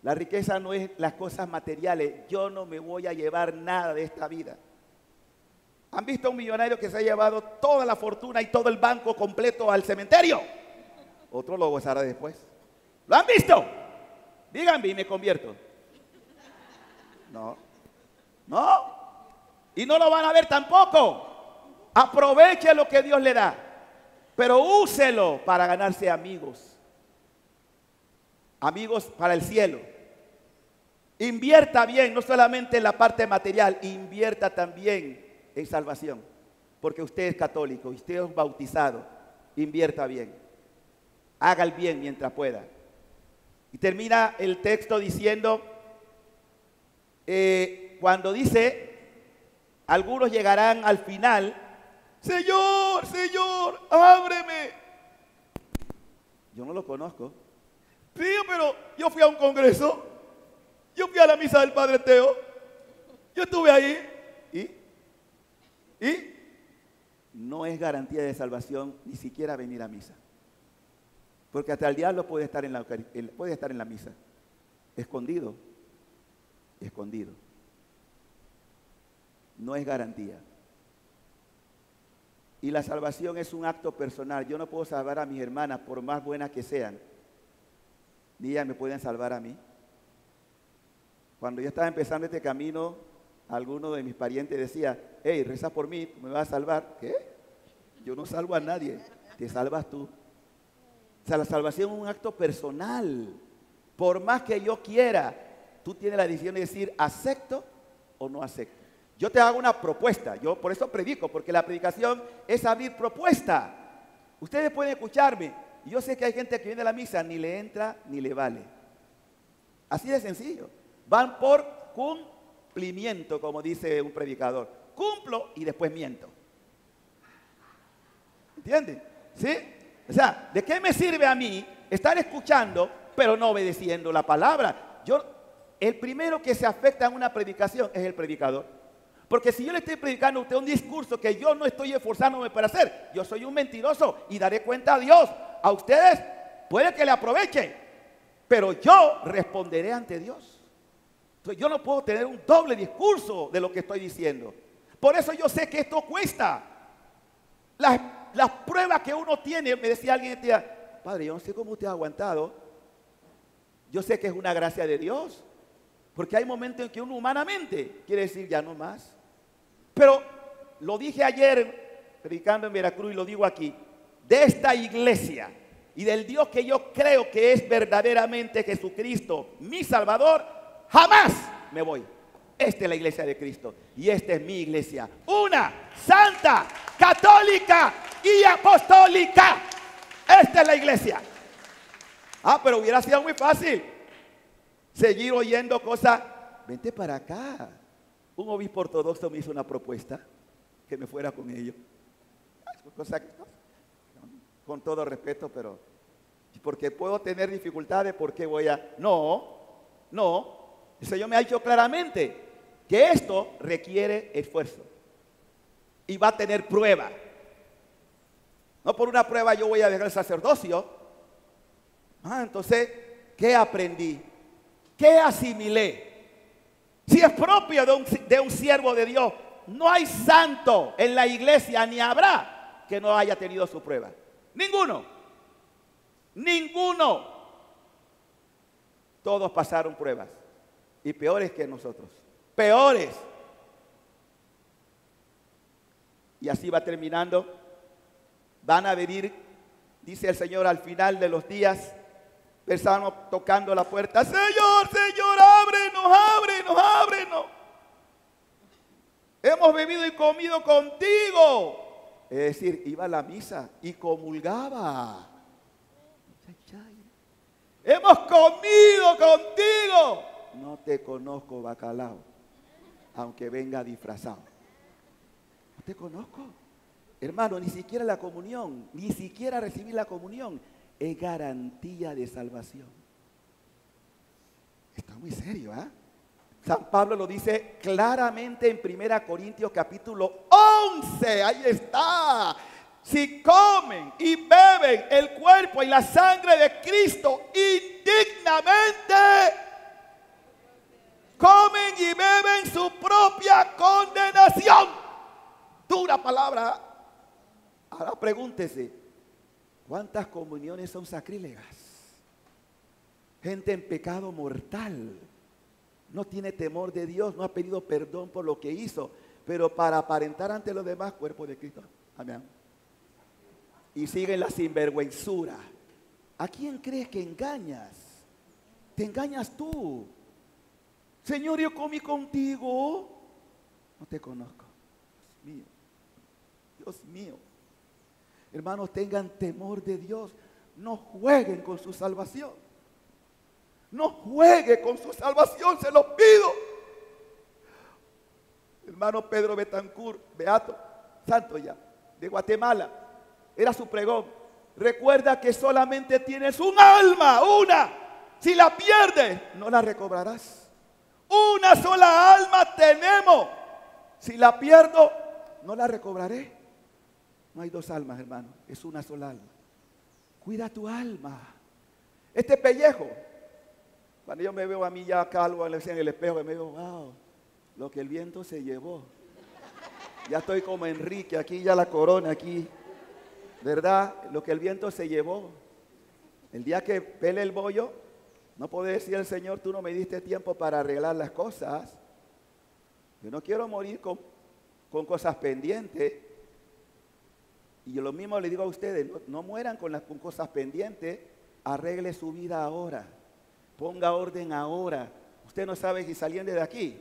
La riqueza no es las cosas materiales. Yo no me voy a llevar nada de esta vida. ¿Han visto a un millonario que se ha llevado toda la fortuna y todo el banco completo al cementerio? Otro lo gozará después. ¿Lo han visto? Díganme y me convierto. No. No. Y no lo van a ver tampoco. Aproveche lo que Dios le da, pero úselo para ganarse amigos. Amigos para el cielo. Invierta bien, no solamente en la parte material, invierta también en salvación. Porque usted es católico, usted es bautizado. Invierta bien. Haga el bien mientras pueda. Y termina el texto diciendo, cuando dice, algunos llegarán al final, Señor, Señor, ábreme. Yo no lo conozco. Sí, pero yo fui a un congreso, yo fui a la misa del Padre Teo, yo estuve ahí, y no es garantía de salvación ni siquiera venir a misa. Porque hasta el diablo puede estar en la misa, escondido, escondido. No es garantía. Y la salvación es un acto personal. Yo no puedo salvar a mis hermanas por más buenas que sean, ni ellas me pueden salvar a mí. Cuando yo estaba empezando este camino, alguno de mis parientes decía, hey, reza por mí, ¿me vas a salvar? ¿Qué? Yo no salvo a nadie, te salvas tú. O sea, la salvación es un acto personal. Por más que yo quiera, tú tienes la decisión de decir, ¿acepto o no acepto? Yo te hago una propuesta, yo por eso predico, porque la predicación es abrir propuesta. Ustedes pueden escucharme, y yo sé que hay gente que viene a la misa, ni le entra ni le vale. Así de sencillo. Van por cumplimiento, como dice un predicador. Cumplo y después miento. ¿Entienden? ¿Sí? O sea, ¿de qué me sirve a mí estar escuchando, pero no obedeciendo la palabra? El primero que se afecta en una predicación es el predicador. Porque si yo le estoy predicando a usted un discurso que yo no estoy esforzándome para hacer, yo soy un mentiroso y daré cuenta a Dios. A ustedes puede que le aprovechen, pero yo responderé ante Dios. Entonces yo no puedo tener un doble discurso de lo que estoy diciendo. Por eso yo sé que esto cuesta. Las pruebas que uno tiene, me decía alguien, padre, yo no sé cómo usted ha aguantado. Yo sé que es una gracia de Dios. Porque hay momentos en que uno humanamente quiere decir ya no más. Pero lo dije ayer predicando en Veracruz y lo digo aquí. De esta iglesia y del Dios que yo creo que es verdaderamente Jesucristo, mi Salvador, jamás me voy. Esta es la iglesia de Cristo y esta es mi iglesia. Una, santa, católica y apostólica. Esta es la iglesia. Pero hubiera sido muy fácil seguir oyendo cosas. Vente para acá. Un obispo ortodoxo me hizo una propuesta que me fuera con ellos. Con todo respeto, pero porque puedo tener dificultades, ¿por qué voy a...? No. El Señor me ha dicho claramente que esto requiere esfuerzo y va a tener prueba. No por una prueba yo voy a dejar el sacerdocio. Entonces, ¿qué aprendí? ¿Qué asimilé? Si es propio de un siervo de Dios, no hay santo en la iglesia, ni habrá que no haya tenido su prueba. Ninguno. Todos pasaron pruebas. Y peores que nosotros. Peores. Y así va terminando. Van a venir dice el Señor al final de los días, estábamos tocando la puerta, Señor, Señor, ábrenos, ábrenos, ábrenos. Hemos bebido y comido contigo. Es decir, iba a la misa y comulgaba. Hemos comido contigo. No te conozco, bacalao, aunque venga disfrazado. No te conozco. Hermano, ni siquiera la comunión, ni siquiera recibir la comunión es garantía de salvación. Está muy serio, ¿ah? San Pablo lo dice claramente en 1 Corintios capítulo 11. Ahí está. Si comen y beben el cuerpo y la sangre de Cristo indignamente, comen y beben su propia condenación. Dura palabra. Ahora pregúntese, ¿cuántas comuniones son sacrílegas? Gente en pecado mortal. No tiene temor de Dios, no ha pedido perdón por lo que hizo, pero para aparentar ante los demás, cuerpo de Cristo. Amén. Y sigue la sinvergüenzura. ¿A quién crees que engañas? Te engañas tú. Señor, yo comí contigo. No te conozco. Dios mío. Dios mío. Hermanos, tengan temor de Dios. No jueguen con su salvación. No juegue con su salvación, se lo pido. Hermano Pedro Betancourt, beato, santo ya, de Guatemala, era su pregón. Recuerda que solamente tienes un alma, una. Si la pierdes, no la recobrarás. Una sola alma tenemos. Si la pierdo, no la recobraré. No hay dos almas, hermano, es una sola alma. Cuida tu alma. Este pellejo, cuando yo me veo a mí ya calvo en el espejo, me digo, wow, lo que el viento se llevó. Ya estoy como Enrique, aquí ya la corona, aquí. ¿Verdad? Lo que el viento se llevó. El día que pele el bollo, no puede decir el Señor, tú no me diste tiempo para arreglar las cosas. Yo no quiero morir con cosas pendientes. Y yo lo mismo le digo a ustedes, no mueran con cosas pendientes, arregle su vida ahora. Ponga orden ahora. Usted no sabe si saliendo de aquí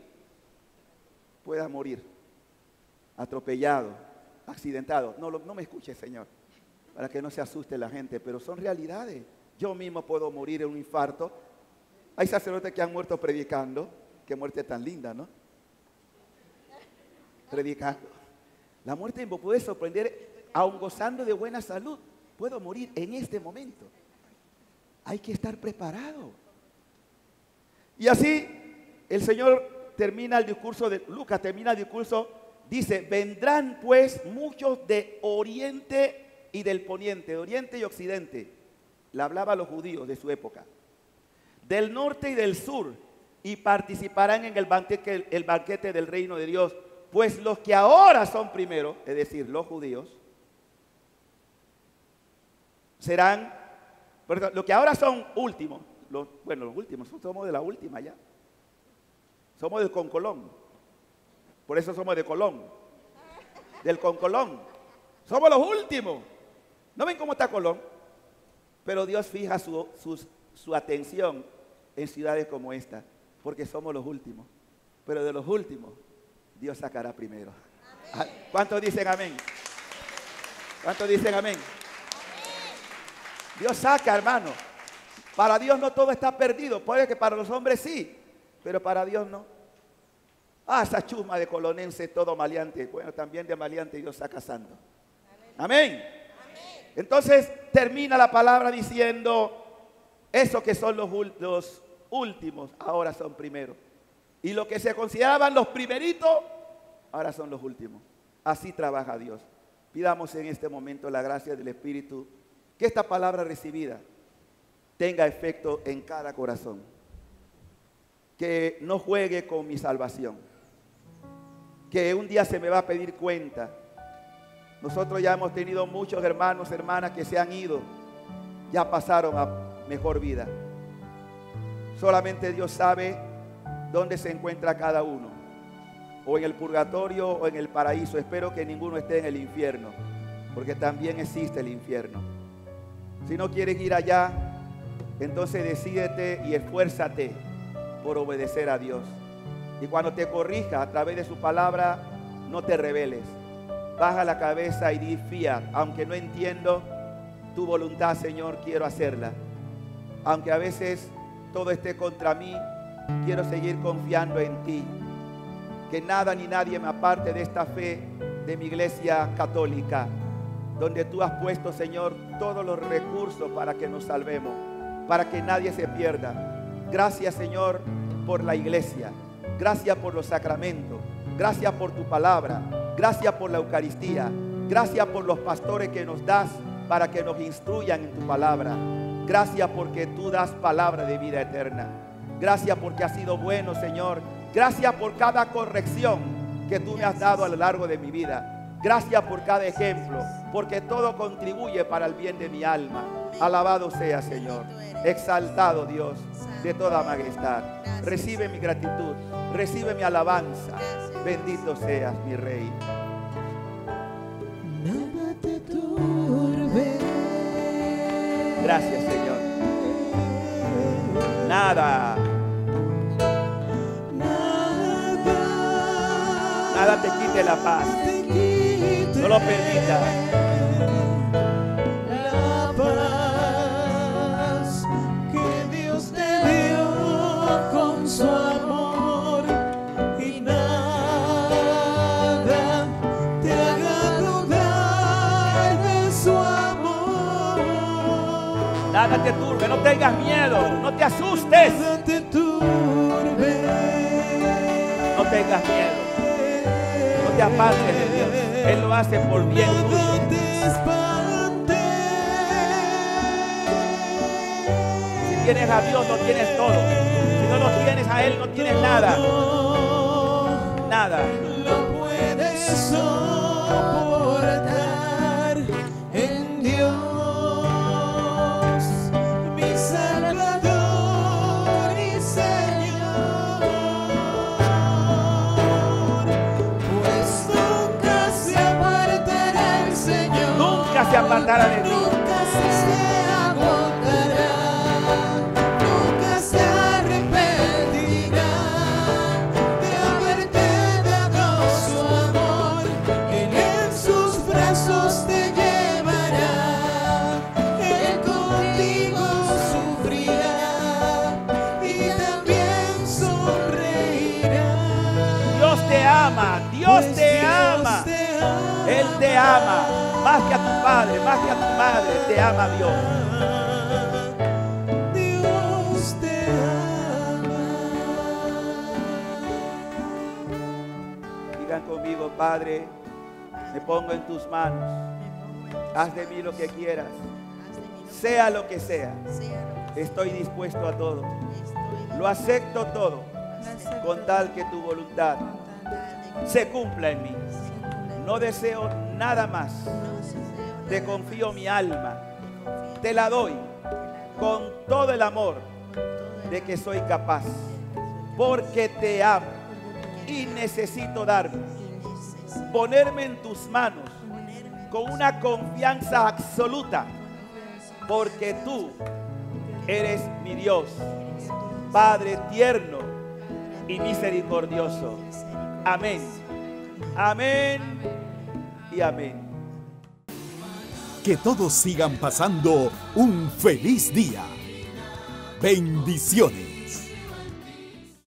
pueda morir atropellado, accidentado. No me escuche, Señor, para que no se asuste la gente, pero son realidades. Yo mismo puedo morir en un infarto. Hay sacerdotes que han muerto predicando. Qué muerte tan linda, ¿no? Predicando. La muerte me puede sorprender aun gozando de buena salud. Puedo morir en este momento. Hay que estar preparado. Y así el Señor termina el discurso de Lucas, dice, vendrán pues muchos de oriente y del poniente, de oriente y occidente. Le hablaba a los judíos de su época. Del norte y del sur, y participarán en el banquete del reino de Dios. Pues los que ahora son primeros, es decir, los judíos, serán, perdón, los que ahora son últimos, los últimos, somos de la última ya. Somos del Concolón. Por eso somos de Colón. Del Concolón. Somos los últimos. ¿No ven cómo está Colón? Pero Dios fija su atención en ciudades como esta, porque somos los últimos. Pero de los últimos, Dios sacará primero. Amén. ¿Cuántos dicen amén? ¿Cuántos dicen amén? Dios saca, hermano. Para Dios no todo está perdido. Puede que para los hombres sí, pero para Dios no. Esa chusma de colonense todo maleante. Bueno, también de maleante Dios saca santo. Amén. Amén. Entonces termina la palabra diciendo, eso que son los últimos, ahora son primeros. Y lo que se consideraban los primeritos, ahora son los últimos. Así trabaja Dios. Pidamos en este momento la gracia del Espíritu, que esta palabra recibida tenga efecto en cada corazón. Que no juegue con mi salvación. Que un día se me va a pedir cuenta. Nosotros ya hemos tenido muchos hermanos, hermanas que se han ido, ya pasaron a mejor vida. Solamente Dios sabe dónde se encuentra cada uno, o en el purgatorio o en el paraíso. Espero que ninguno esté en el infierno, porque también existe el infierno. Si no quieres ir allá, entonces decídete y esfuérzate por obedecer a Dios. Y cuando te corrija a través de su palabra, no te rebeles. Baja la cabeza y di fiat. Aunque no entiendo tu voluntad, Señor, quiero hacerla. Aunque a veces todo esté contra mí, quiero seguir confiando en ti. Que nada ni nadie me aparte de esta fe de mi iglesia católica, donde tú has puesto, Señor, todos los recursos para que nos salvemos, para que nadie se pierda. Gracias, Señor, por la iglesia. Gracias por los sacramentos. Gracias por tu palabra. Gracias por la Eucaristía. Gracias por los pastores que nos das para que nos instruyan en tu palabra. Gracias porque tú das palabra de vida eterna. Gracias porque has sido bueno, Señor. Gracias por cada corrección que tú me has dado a lo largo de mi vida. Gracias por cada ejemplo, porque todo contribuye para el bien de mi alma. Alabado sea, Señor. Exaltado, Dios, de toda majestad. Recibe mi gratitud, recibe mi alabanza. Bendito seas, mi Rey. Nada te turbe. Gracias, Señor. Nada te quite la paz. No lo permitas. La paz que Dios te dio con su amor, y nada te haga dudar de su amor. Nada te turbe, no tengas miedo, no te asustes. Nada te turbe. No tengas miedo. No te apartes de Dios. Él lo hace por bien tuyo. Nada te espante. Si tienes a Dios, no tienes todo. Si no lo tienes a Él, no tienes nada. Nada. Lo puedes soportar en Dios, mi Salvador y Señor. Pues nunca se apartará el Señor. Nunca se apartará de ti. Nunca se agotará. Nunca se arrepentirá de haberte dado su amor. Él en sus brazos te llevará. Él contigo sufrirá y también sonreirá. Dios te ama. Dios Pues te ama. Él te ama. Más que a tu padre, más que a tu madre, te ama Dios. Dios te ama. Digan conmigo, Padre, me pongo en tus manos. Haz de mí lo que quieras. Sea lo que sea. Estoy dispuesto a todo. Lo acepto todo. Con tal que tu voluntad se cumpla en mí. No deseo nada más. Te confío mi alma. Te la doy con todo el amor de que soy capaz. Porque te amo y necesito darme. Ponerme en tus manos con una confianza absoluta. Porque tú eres mi Dios, Padre tierno y misericordioso. Amén. Amén y amén. Que todos sigan pasando un feliz día. Bendiciones.